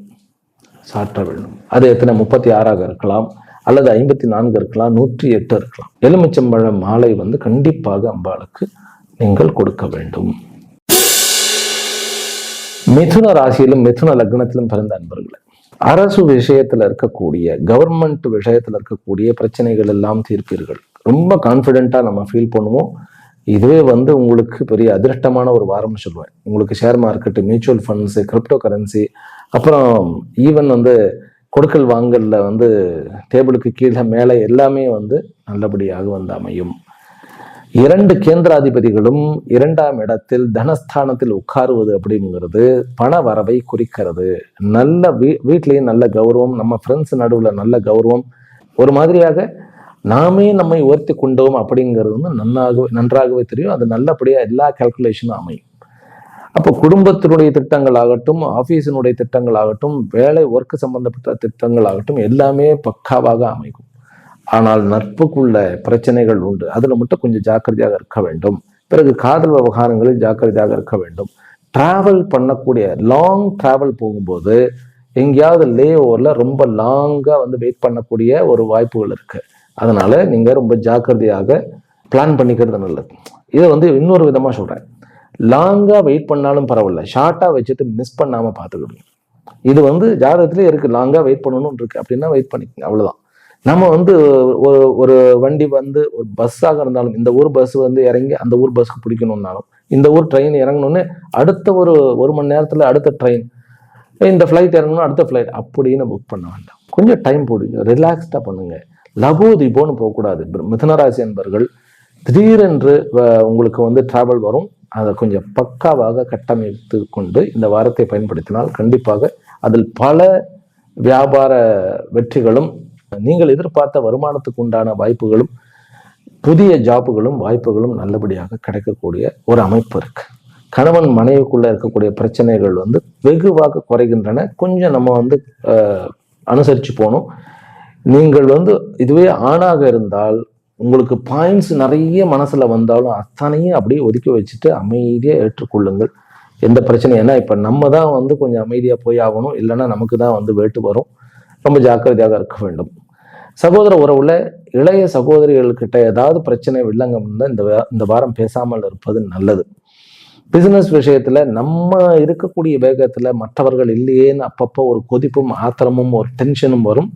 சாற்ற வேண்டும். அது எத்தனை 36ஆக இருக்கலாம், அல்லது 54 இருக்கலாம், 108 இருக்கலாம். எலுமிச்சம்பழ மாலை வந்து கண்டிப்பாக அம்பாளுக்கு நீங்கள் கொடுக்க வேண்டும். மிதுன ராசியிலும் மிதுன லக்னத்திலும் பிறந்த அன்பர்களே, அரசு விஷயத்துல இருக்கக்கூடிய, கவர்மெண்ட் விஷயத்துல இருக்கக்கூடிய பிரச்சனைகள் எல்லாம் தீர்ப்பீர்கள். ரொம்ப கான்ஃபிடென்ட்டா நம்ம ஃபீல் பண்ணுவோம். இதுவே வந்து உங்களுக்கு பெரிய அதிர்ஷ்டமான ஒரு வாரம்னு சொல்லுவேன். உங்களுக்கு share market, mutual funds, crypto currency, அப்புறம் ஈவன் வந்து கொடுக்கல் வாங்கல்ல வந்து டேபிளுக்கு கீழே மேலே எல்லாமே வந்து நல்லபடியாக வந்து அமையும். 2 கேந்திராதிபதிகளும் 2ஆம் இடத்தில் தனஸ்தானத்தில் உட்காருவது அப்படிங்கிறது பண வரவை குறிக்கிறது. நல்ல வீட்லேயும் நல்ல கௌரவம், நம்ம ஃப்ரெண்ட்ஸ் நடுவில் நல்ல கௌரவம், ஒரு மாதிரியாக நாமே நம்மை உயர்த்தி கொண்டோம் அப்படிங்கிறது வந்து நன்றாகவே தெரியும். அது நல்லபடியாக எல்லா கால்குலேஷனும் அமையும். அப்போ குடும்பத்தினுடைய திட்டங்கள் ஆகட்டும், ஆஃபீஸினுடைய திட்டங்கள் ஆகட்டும், வேலை ஒர்க்கு சம்பந்தப்பட்ட திட்டங்கள் ஆகட்டும், எல்லாமே பக்காவாக அமைக்கும். ஆனால் நட்புக்குள்ள பிரச்சனைகள் உண்டு, அதுல மட்டும் கொஞ்சம் ஜாக்கிரதையாக இருக்க வேண்டும். பிறகு காதல் விவகாரங்களில் ஜாக்கிரதையாக இருக்க வேண்டும். டிராவல் பண்ணக்கூடிய லாங் டிராவல் போகும்போது எங்கேயாவது லே ஓவர்ல ரொம்ப லாங்கா வந்து வெயிட் பண்ணக்கூடிய ஒரு வாய்ப்புகள் இருக்கு. அதனால நீங்க ரொம்ப ஜாக்கிரதையாக பிளான் பண்ணிக்கிறது நல்லது. இதை வந்து இன்னொரு விதமா சொல்றேன், லாங்கா வெயிட் பண்ணாலும் பரவாயில்ல, ஷார்ட்டா வச்சுட்டு மிஸ் பண்ணாம பார்த்துக்கணும். இது வந்து ஜாதகத்திலே இருக்கு, லாங்கா வெயிட் பண்ணணும்னு இருக்கு அப்படின்னா வெயிட் பண்ணிக்கோங்க, அவ்வளவுதான். நம்ம வந்து ஒரு ஒரு வண்டி வந்து ஒரு பஸ்ஸாக இருந்தாலும் இந்த ஊர் பஸ் வந்து இறங்கி அந்த ஊர் பஸ்ஸுக்கு பிடிக்கணும்னாலும் இந்த ஊர் ட்ரெயின் இறங்கணும்னு அடுத்த ஒரு மணி நேரத்துல அடுத்த ட்ரெயின், இந்த ஃப்ளைட் இறங்கணும் அடுத்த ஃப்ளைட் அப்படின்னு புக் பண்ண வேண்டாம். கொஞ்சம் டைம் போடுங்க, ரிலாக்ஸ்டா பண்ணுங்க. லபோ தீபோன்னு போகக்கூடாது. மிதுனராசி என்பர்கள் திடீரென்று உங்களுக்கு வந்து டிராவல் வரும், அதை கொஞ்சம் பக்காவாக கட்டமைத்து கொண்டு இந்த வாரத்தை பயன்படுத்தினால் கண்டிப்பாக அதில் பல வியாபார வெற்றிகளும் நீங்கள் எதிர்பார்த்த வருமானத்துக்கு உண்டான வாய்ப்புகளும் புதிய ஜாப்புகளும் வாய்ப்புகளும் நல்லபடியாக கிடைக்கக்கூடிய ஒரு அமைப்பு இருக்கு. கணவன் மனைவிக்குள்ள இருக்கக்கூடிய பிரச்சனைகள் வந்து வெகுவாக குறைகின்றன. கொஞ்சம் நம்ம வந்து அனுசரிச்சு போகணும். நீங்கள் வந்து இதுவே ஆணாக இருந்தால் உங்களுக்கு பாயிண்ட்ஸ் நிறைய மனசுல வந்தாலும் அத்தனையும் அப்படியே ஒதுக்கி வச்சுட்டு அமைதியா ஏற்றுக்கொள்ளுங்கள். எந்த பிரச்சனை, ஏன்னா இப்ப நம்ம தான் வந்து கொஞ்சம் அமைதியா போய் ஆகணும், இல்லைன்னா நமக்கு தான் வந்து வேட்டு வரும். ரொம்ப ஜாக்கிரதையாக இருக்க வேண்டும். சகோதர உறவுல இளைய சகோதரிகள்கிட்ட ஏதாவது பிரச்சனை வில்லங்கம் இருந்தால் இந்த வாரம் பேசாமல் இருப்பது நல்லது. பிசினஸ் விஷயத்துல நம்ம இருக்கக்கூடிய வேகத்துல மற்றவர்கள் இல்லையேன்னு அப்பப்போ ஒரு கொதிப்பும் ஆத்திரமும் ஒரு டென்ஷனும் வரும்.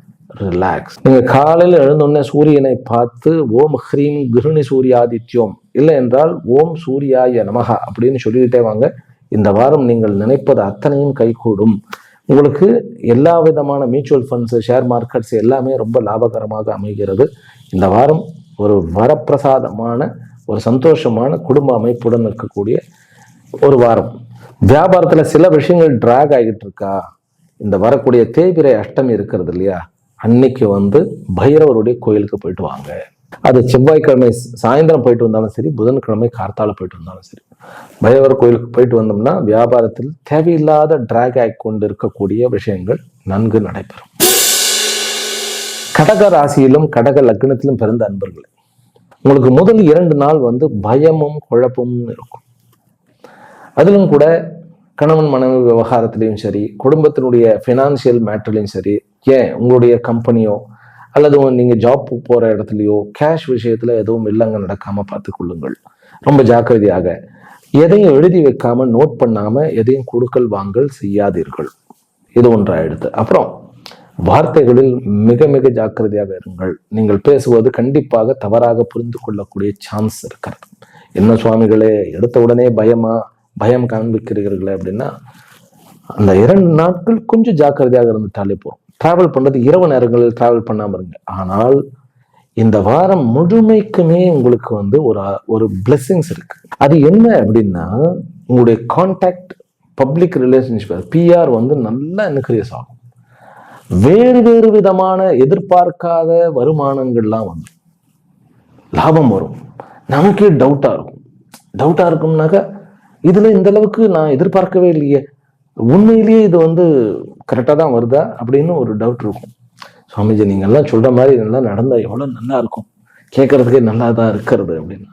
ரிலாக்ஸ். நீங்க காலையில் எழுந்தோடனே சூரியனை பார்த்து ஓம் ஹ்ரீம் கிருணி சூர்யாதித்யோம், இல்லை என்றால் ஓம் சூர்யாய நமகா அப்படின்னு சொல்லிக்கிட்டே வாங்க. இந்த வாரம் நீங்கள் நினைப்பது அத்தனையும் கைகூடும். உங்களுக்கு எல்லா விதமான மியூச்சுவல் ஃபண்ட்ஸ், ஷேர் மார்க்கெட்ஸ் எல்லாமே ரொம்ப லாபகரமாக அமைகிறது. இந்த வாரம் ஒரு வரப்பிரசாதமான ஒரு சந்தோஷமான குடும்ப அமைப்புடன் இருக்கக்கூடிய ஒரு வாரம். வியாபாரத்துல சில விஷயங்கள் டிராக் ஆகிட்டு இருக்கா, இந்த வரக்கூடிய தேய்பிறை அஷ்டமி இருக்கிறது இல்லையா, அன்னைக்கு வந்து பைரவருடைய கோயிலுக்கு போயிட்டு வாங்க. அது செவ்வாய்க்கிழமை சாயந்தரம் போயிட்டு வந்தாலும் சரி, புதன்கிழமை கார்த்தால போயிட்டு வந்தாலும் சரி, பைரவர் கோயிலுக்கு போயிட்டு வந்தோம்னா வியாபாரத்தில் தேவையில்லாத டிராக் ஆகி கொண்டு இருக்கக்கூடிய விஷயங்கள் நன்கு நடைபெறும். கடக ராசியிலும் கடக லக்னத்திலும் பிறந்த அன்பர்களே, உங்களுக்கு முதல் 2 நாள் வந்து பயமும் குழப்பமும் இருக்கும். அதிலும் கூட கணவன் மனைவி விவகாரத்திலையும் சரி, குடும்பத்தினுடைய ஃபினான்சியல் மேட்டர்லையும் சரி, ஏன் உங்களுடைய கம்பெனியோ அல்லது நீங்க ஜாப் போற இடத்துலையோ கேஷ் விஷயத்துல எதுவும் இல்லைங்க நடக்காம பார்த்துக் கொள்ளுங்கள். ரொம்ப ஜாக்கிரதையாக எதையும் எழுதி வைக்காம நோட் பண்ணாம எதையும் கொடுக்கல் வாங்கல் செய்யாதீர்கள். இது ஒன்றாயிடுது. அப்புறம் வார்த்தைகளில் மிக மிக ஜாக்கிரதையாக இருங்கள். நீங்கள் பேசுவது கண்டிப்பாக தவறாக புரிந்து கொள்ளக்கூடிய சான்ஸ் இருக்கிறது. என்ன சுவாமிகளே எடுத்த உடனே பயம் காண்பிக்கிறீர்களே அப்படின்னா, அந்த 2 நாட்கள் கொஞ்சம் ஜாக்கிரதையாக இருந்துட்டாலே போதும். டிராவல் பண்றது இரவு நேரங்களில் டிராவல் பண்ணாம இருங்க. ஆனால் இந்த வாரம் முழுமைக்குமே உங்களுக்கு வந்து ஒரு பிளெஸிங்ஸ் இருக்கு. அது என்ன அப்படின்னா, உங்களுடைய கான்டாக்ட், பப்ளிக் ரிலேஷன்ஷிப், பிஆர் வந்து நல்லா இன்க்ரீஸ் ஆகும். வேறு விதமான எதிர்பார்க்காத வருமானங்கள்லாம் வந்து லாபம் வரும். நமக்கே டவுட்டா இருக்கும்னாக்கா, இதுல இந்த அளவுக்கு நான் எதிர்பார்க்கவே இல்லையே, உண்மையிலேயே இது வந்து கரெக்டா தான் வருதா அப்படின்னு ஒரு டவுட் இருக்கும். சுவாமிஜி நீங்க எல்லாம் சொல்ற மாதிரி இதெல்லாம் நடந்தா எவ்வளவு நல்லா இருக்கும், கேட்கறதுக்கே நல்லா தான் இருக்கிறது அப்படின்னா,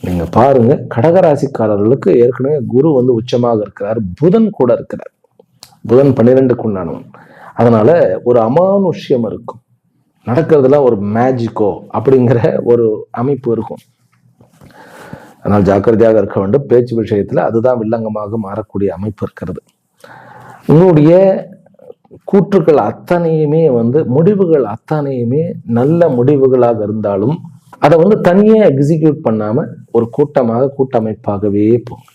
நீங்க பாருங்க, கடகராசிக்காரர்களுக்கு ஏற்கனவே குரு வந்து உச்சமாக இருக்கிறார், புதன் கூட இருக்கிறார். புதன் 12க்கு உண்டானவன். அதனால ஒரு அமானுஷ்யம் இருக்கும், நடக்கிறதுல ஒரு மேஜிக்கோ அப்படிங்கிற ஒரு அமைப்பு இருக்கும். ஆனால் ஜாக்கிரதையாக இருக்க வேண்டும். பேச்சு விஷயத்துல அதுதான் வில்லங்கமாக மாறக்கூடிய அமைப்பு இருக்கிறது. உங்களுடைய கூற்றுக்கள் அத்தனையுமே வந்து முடிவுகள் அத்தனையுமே நல்ல முடிவுகளாக இருந்தாலும் அதை வந்து தனியா எக்ஸிக்யூட் பண்ணாம ஒரு கூட்டமைப்பாகவே போகும்.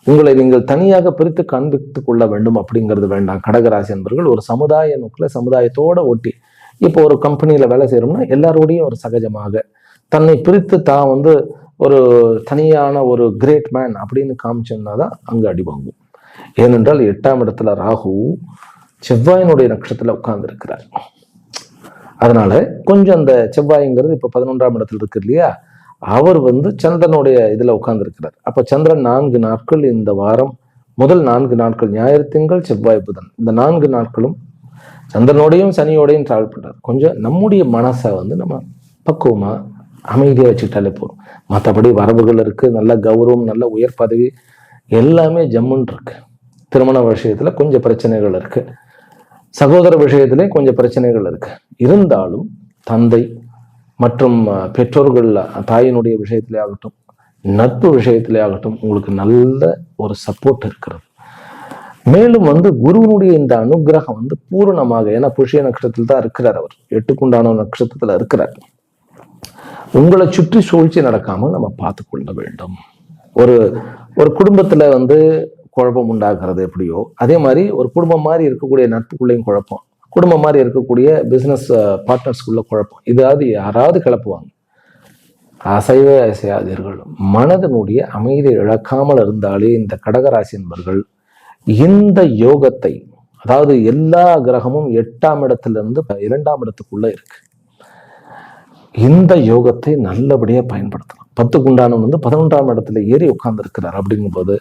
உங்களை நீங்கள் தனியாக பிரித்து காண்பித்துக் கொள்ள வேண்டும் அப்படிங்கிறது வேண்டாம். கடகராசி என்பவர்கள் ஒரு சமுதாய நோக்கில் சமுதாயத்தோட ஒட்டி, இப்போ ஒரு கம்பெனியில வேலை செய்யறோம்னா எல்லாரோடையும் ஒரு சகஜமாக தன்னை பிரித்து தான் வந்து ஒரு தனியான ஒரு கிரேட் மேன் அப்படின்னு காமிச்சோம்னா தான் அங்க அடிவாங்கும். ஏனென்றால் 8ஆம் இடத்துல ராகு செவ்வாயினுடைய நட்சத்திரத்துல உட்கார்ந்து இருக்கிறார். அதனால கொஞ்சம் அந்த செவ்வாய்ங்கிறது இப்ப 11ஆம் இடத்துல இருக்கு இல்லையா, அவர் வந்து சந்திரனுடைய இதுல உட்கார்ந்து இருக்கிறார். அப்ப சந்திரன் 4 நாட்கள் இந்த வாரம், முதல் 4 நாட்கள் ஞாயிறு திங்கள் செவ்வாய் புதன், இந்த 4 நாட்களும் சந்திரனோடையும் சனியோடையும் டிராவல் பண்ணுறாரு. கொஞ்சம் நம்முடைய மனசை வந்து நம்ம பக்குவமாக அமைதியாக வச்சுக்கிட்டாலே போதும். மற்றபடி வரவுகள் இருக்குது, நல்ல கௌரவம், நல்ல உயர் பதவி, எல்லாமே ஜம்முன்னு இருக்கு. திருமண விஷயத்தில் கொஞ்சம் பிரச்சனைகள் இருக்கு, சகோதர விஷயத்திலே கொஞ்சம் பிரச்சனைகள் இருக்கு. இருந்தாலும் தந்தை மற்றும் பெற்றோர்கள், தாயினுடைய விஷயத்திலே ஆகட்டும், நட்பு விஷயத்திலே ஆகட்டும், உங்களுக்கு நல்ல ஒரு சப்போர்ட் இருக்கிறது. மேலும் வந்து குருவனுடைய இந்த அனுகிரகம் வந்து பூரணமாக, ஏன்னா புஷ்ய நட்சத்திரத்தில் தான் இருக்கிறார் அவர், 8 நட்சத்திரத்துல இருக்கிறார். உங்களை சுற்றி சூழ்ச்சி நடக்காமல் நம்ம பார்த்து கொள்ள வேண்டும். ஒரு ஒரு குடும்பத்துல வந்து குழப்பம் உண்டாகிறது எப்படியோ, அதே மாதிரி ஒரு குடும்பம் மாதிரி இருக்கக்கூடிய நட்புக்குள்ளேயும் குழப்பம், குடும்பம் மாதிரி இருக்கக்கூடிய பிசினஸ் பார்ட்னர்ஸ்குள்ள குழப்பம், இதாவது யாராவது கிளப்புவாங்க. அசைவே அசையாதீர்கள். மனதனுடைய அமைதியை இழக்காமல் இருந்தாலே இந்த கடகராசி என்பர்கள் இந்த யோகத்தை, அதாவது எல்லா கிரகமும் 8ஆம் இடத்திலிருந்து 2ஆம் இடத்துக்குள்ள இருக்கு, இந்த யோகத்தை நல்லபடியா பயன்படுத்தலாம். 10 வந்து 11ஆம் இடத்துல ஏறி உட்கார்ந்து இருக்கிறார். அப்படிங்கும்போது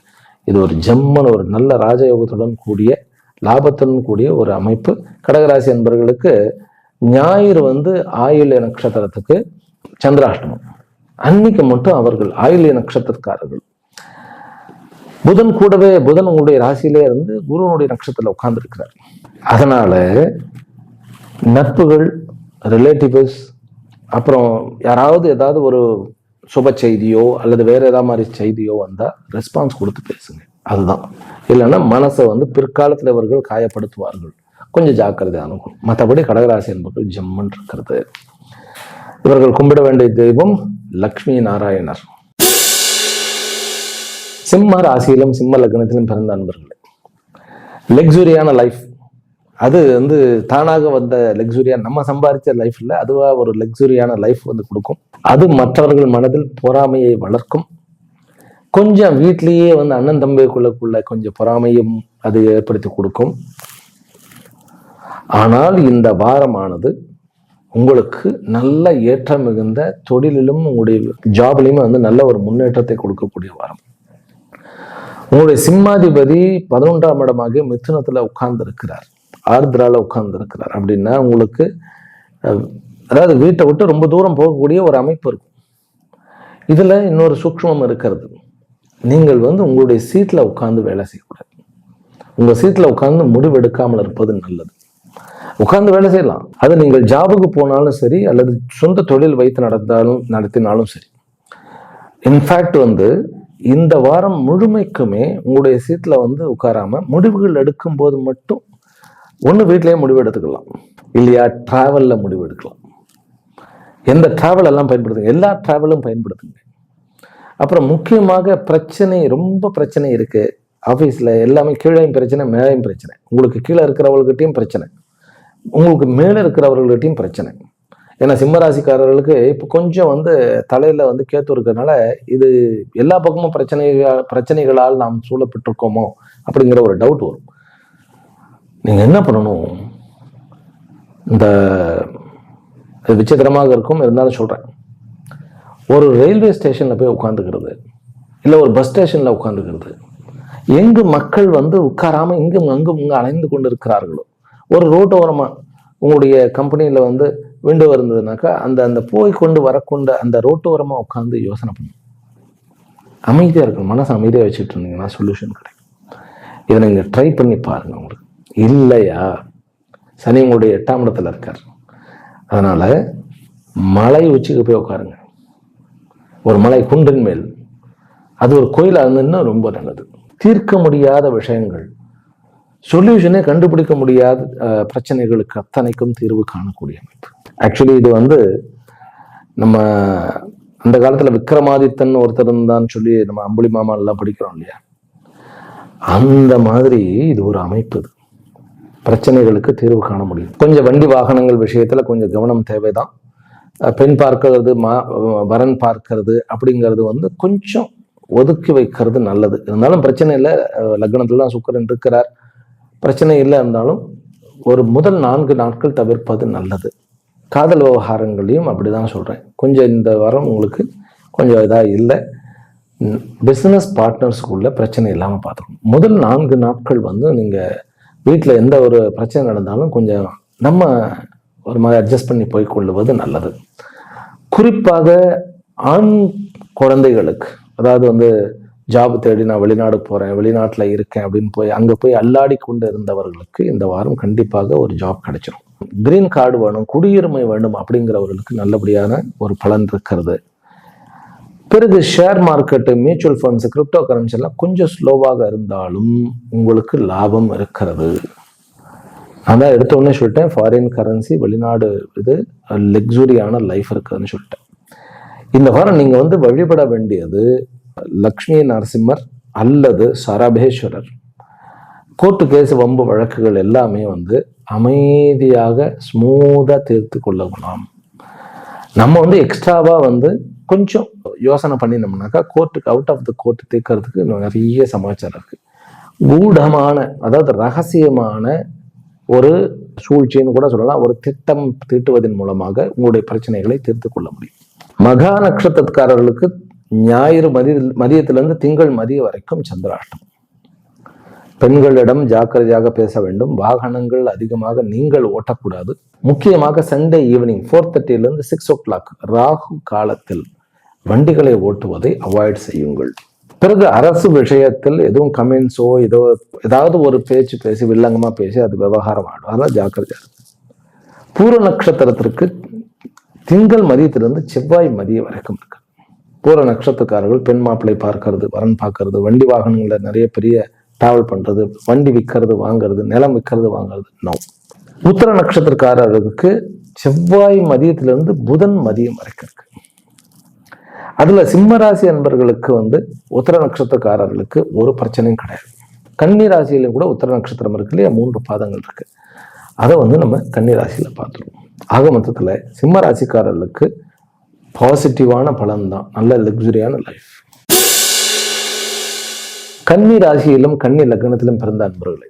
இது ஒரு ஜம்மன், ஒரு நல்ல ராஜயோகத்துடன் கூடிய, லாபத்துடன் கூடிய ஒரு அமைப்பு. கடகராசி என்பவர்களுக்கு ஞாயிறு வந்து ஆயில்ய நட்சத்திரத்துக்கு சந்திராஷ்டமம், அன்னைக்கு மட்டும் அவர்கள் ஆயில்ய நட்சத்திரக்காரர்கள். புதன் கூடவே, புதன் உங்களுடைய ராசியிலே இருந்து குருவனுடைய நட்சத்திரத்தில் உட்கார்ந்து இருக்கிறார். அதனால நட்புகள், ரிலேட்டிவ்ஸ், அப்புறம் யாராவது ஏதாவது ஒரு சுப செய்தியோ அல்லது வேற ஏதாவது மாதிரி செய்தியோ வந்தா ரெஸ்பான்ஸ் கொடுத்து பேசுங்க. அதுதான். இல்லைன்னா மனசை வந்து பிற்காலத்தில் இவர்கள் காயப்படுத்துவார்கள். கொஞ்சம் ஜாக்கிரதை அணுகும். மற்றபடி கடகராசி என்பவர்கள் ஜம்மன் இருக்கிறது. இவர்கள் கும்பிட வேண்டிய தெய்வம் லக்ஷ்மி நாராயணர். சிம்ம ராசியிலும் சிம்ம லக்னத்திலும் பிறந்த அன்பர்களே, லக்ஸுரியான லைஃப், அது வந்து தானாக வந்த லக்ஸுரியா, நம்ம சம்பாதிச்ச லைஃப் இல்லை, அதுவா ஒரு லக்ஸுரியான லைஃப் வந்து கொடுக்கும். அது மற்றவர்கள் மனதில் பொறாமையை வளர்க்கும். கொஞ்சம் வீட்லேயே வந்து அண்ணன் தம்பிக்குள்ளக்குள்ள கொஞ்சம் பொறாமையும் அது ஏற்படுத்தி கொடுக்கும். ஆனால் இந்த வாரமானது உங்களுக்கு நல்ல ஏற்றம் மிகுந்த தொழிலிலும் உங்களுடைய ஜாப்லையும் வந்து நல்ல ஒரு முன்னேற்றத்தை கொடுக்கக்கூடிய வாரம். உங்களுடைய சிம்மாதிபதி 11ஆம் இடமாக மிதுனத்துல உட்கார்ந்து இருக்கிறார், ஆர்திரால உட்கார்ந்து இருக்கிறார். அப்படின்னா உங்களுக்கு அதாவது வீட்டை விட்டு ரொம்ப தூரம் போகக்கூடிய ஒரு அமைப்பு இருக்கும். இதுல இன்னொரு சூக்ஷ்மம் இருக்கிறது. நீங்கள் வந்து உங்களுடைய சீட்ல உட்கார்ந்து வேலை செய்யக்கூடாது. உங்க சீட்ல உட்கார்ந்து முடிவெடுக்காமல் இருப்பது நல்லது. உட்கார்ந்து வேலை செய்யலாம், அது நீங்கள் ஜாபுக்கு போனாலும் சரி அல்லது சொந்த தொழில் வைத்து நடத்தினாலும் சரி. இன்ஃபேக்ட் வந்து இந்த வாரம் முழுமைக்குமே உங்களுடைய சீட்ல வந்து உட்காராம முடிவுகள் எடுக்கும் போது மட்டும் ஒன்று வீட்டிலேயே முடிவு எடுத்துக்கலாம், இல்லையா டிராவல்ல முடிவு எடுக்கலாம். எந்த டிராவல் எல்லாம் பயன்படுத்துங்க, எல்லா டிராவலும் பயன்படுத்துங்க. அப்புறம் முக்கியமாக பிரச்சனை, ரொம்ப பிரச்சனை இருக்கு ஆஃபீஸில், எல்லாமே கீழையும் பிரச்சனை மேலையும் பிரச்சனை, உங்களுக்கு கீழே இருக்கிறவர்கள்கிட்டையும் பிரச்சனை, உங்களுக்கு மேலே இருக்கிறவர்கள்கிட்டையும் பிரச்சனை. ஏன்னா சிம்மராசிக்காரர்களுக்கு இப்போ கொஞ்சம் வந்து தலையில வந்து கேத்து இருக்கிறதுனால இது எல்லா பக்கமும் பிரச்சனைகளால் நாம் சூழப்பட்டிருக்கோமோ அப்படிங்கிற ஒரு டவுட் வரும். நீங்க என்ன பண்ணணும், இந்த விசித்திரமாக இருக்கும், இருந்தாலும் சொல்றேன். ஒரு ரயில்வே ஸ்டேஷன்ல போய் உட்காந்துக்கிறது, இல்லை ஒரு பஸ் ஸ்டேஷன்ல உட்காந்துக்கிறது, எங்கு மக்கள் வந்து உட்காராம இங்கும் அங்கும் இங்கு அலைந்து கொண்டு இருக்கிறார்களோ, ஒரு ரோட்டோரமா உங்களுடைய கம்பெனியில வந்து விண்டோ இருந்ததுனாக்கா அந்த அந்த போய் கொண்டு வரக்கொண்டு அந்த ரோட்டோரமா உட்காந்து யோசனை பண்ணும். அமைதியா இருக்கணும், மனசு அமைதியா வச்சுட்டு இருந்தீங்கன்னா சொல்யூஷன் கிடைக்கும். இதை நீங்க ட்ரை பண்ணி பாருங்க. உங்களுக்கு இல்லையா, சனி உங்களுடைய 8ஆம் இடத்துல இருக்கார். அதனால மலை உச்சிக்கு போய் உட்காருங்க, ஒரு மலை குன்றின் மேல், அது ஒரு கோயிலா இருந்ததுன்னா ரொம்ப நல்லது. தீர்க்க முடியாத விஷயங்கள், சொல்யூஷனே கண்டுபிடிக்க முடியாத பிரச்சனைகளுக்கு அத்தனைக்கும் தீர்வு காணக்கூடிய அமைப்பு. ஆக்சுவலி இது வந்து நம்ம அந்த காலத்துல விக்ரமாதித்தன் ஒருத்தர் இருந்தான்னு சொல்லி நம்ம அம்புலி மாமா எல்லாம் படிக்கிறோம் இல்லையா, அந்த மாதிரி இது ஒரு அமைப்பு. இது பிரச்சனைகளுக்கு தீர்வு காண முடியும். கொஞ்சம் வண்டி வாகனங்கள் விஷயத்துல கொஞ்சம் கவனம் தேவைதான். பெண் பார்க்கிறது, வரன் பார்க்கிறது அப்படிங்கிறது வந்து கொஞ்சம் ஒதுக்கி வைக்கிறது நல்லது. இருந்தாலும் பிரச்சனை இல்லை, லக்னத்துல தான் சுக்கிரன் இருக்கிறார், பிரச்சனை இல்லை. இருந்தாலும் ஒரு முதல் 4 நாட்கள் தவிர்ப்பது நல்லது. காதல் விவகாரங்களையும் அப்படிதான் சொல்றேன். கொஞ்சம் இந்த வாரம் உங்களுக்கு கொஞ்சம் இதா இல்லை. பிசினஸ் பார்ட்னர்ஸ்க்குள்ள பிரச்சனை இல்லாமல் பார்த்துக்கணும். முதல் 4 நாட்கள் வந்து நீங்க வீட்டில் எந்த ஒரு பிரச்சனை நடந்தாலும் கொஞ்சம் நம்ம ஒரு மாதிரி அட்ஜஸ்ட் பண்ணி போய் கொள்ளுவது நல்லது. குறிப்பாக ஆண் குழந்தைகளுக்கு, அதாவது வந்து ஜாப் தேடி நான் வெளிநாடு போகிறேன், வெளிநாட்டில் இருக்கேன் அப்படின்னு போய் அங்கே போய் அல்லாடி கொண்டு இருந்தவர்களுக்கு இந்த வாரம் கண்டிப்பாக ஒரு ஜாப் கிடைச்சிடும். கிரீன் கார்டு வேணும், குடியுரிமை வேண்டும் அப்படிங்கிறவர்களுக்கு நல்லபடியான ஒரு பலன் இருக்கிறது. பிறகு share market, mutual funds, crypto currency எல்லாம் கொஞ்சம் ஸ்லோவாக இருந்தாலும் உங்களுக்கு லாபம் இருக்கிறது. நான் தான் எடுத்த உடனே சொல்லிட்டேன், ஃபாரின் கரன்சி, வெளிநாடு இது லக்ஸுரியான லைஃப் இருக்குதுன்னு சொல்லிட்டேன். இந்த வாரம் நீங்கள் வந்து வழிபட வேண்டியது லக்ஷ்மி நரசிம்மர் அல்லது சரபேஸ்வரர். கோர்ட்டு கேஸ், வம்பு வழக்குகள் எல்லாமே வந்து அமைதியாக ஸ்மூத்தாக தீர்த்து கொள்ளலாம். நம்ம வந்து எக்ஸ்ட்ராவாக வந்து கொஞ்சம் யோசனை பண்ணினோம்னாக்கா கோர்ட்டுக்கு, அவுட் ஆஃப் த கோர்ட் தீர்க்கறதுக்கு நிறைய சமாச்சாரம் இருக்குது. கூடமான, அதாவது ரகசியமான ஒரு சூழ்ச்சின்னு கூட சொல்லலாம், ஒரு திட்டம் தீட்டுவதன் மூலமாக உங்களுடைய பிரச்சனைகளை தீர்த்து கொள்ள முடியும். மகா நட்சத்திரக்காரர்களுக்கு ஞாயிறு மதியத்திலிருந்து திங்கள் மதிய வரைக்கும் சந்திராஷ்டம். பெண்களிடம் ஜாக்கிரதையாக பேச வேண்டும். வாகனங்கள் அதிகமாக நீங்கள் ஓட்டக்கூடாது. முக்கியமாக சண்டே ஈவினிங் 4:30 6 o'clock ராகு காலத்தில் வண்டிகளை ஓட்டுவதை அவாய்ட் செய்யுங்கள். பிறகு அரசு விஷயத்தில் எதுவும் கமெண்ட்ஸோ ஏதாவது ஒரு பேச்சு பேசி வில்லங்கமாக பேசி அது விவகாரம் ஆடும். அதெல்லாம் ஜாக்கிரதையாக இருக்கு. பூர நட்சத்திரத்திற்கு திங்கள் மதியத்திலிருந்து செவ்வாய் மதிய வரைக்கும் இருக்கு. பூர நட்சத்திரக்காரர்கள் பெண் மாப்பிள்ளை பார்க்கறது, வரன் பார்க்கறது, வண்டி வாகனங்களை நிறைய பெரிய டிராவல் பண்றது, வண்டி விற்கிறது வாங்கிறது, நிலம் விற்கிறது வாங்கிறது நோ. உத்தர நட்சத்திரக்காரர்களுக்கு செவ்வாய் மதியத்திலிருந்து புதன் மதியம் வரைக்கும் இருக்கு. அதுல சிம்மராசி அன்பர்களுக்கு வந்து உத்தர நட்சத்திரக்காரர்களுக்கு ஒரு பிரச்சனையும் கிடையாது. கன்னி ராசியிலும் கூட உத்தர நட்சத்திரம் இருக்கு இல்லையா, 3 பாதங்கள் இருக்கு. அதை வந்து நம்ம கன்னி ராசியில பார்த்துருவோம். ஆக மொத்தத்துல சிம்ம ராசிக்காரர்களுக்கு பாசிட்டிவான பலன் தான், நல்ல லக்ஸுரியான லைஃப். கன்னி ராசியிலும் கன்னி லக்னத்திலும் பிறந்த அன்பர்களே,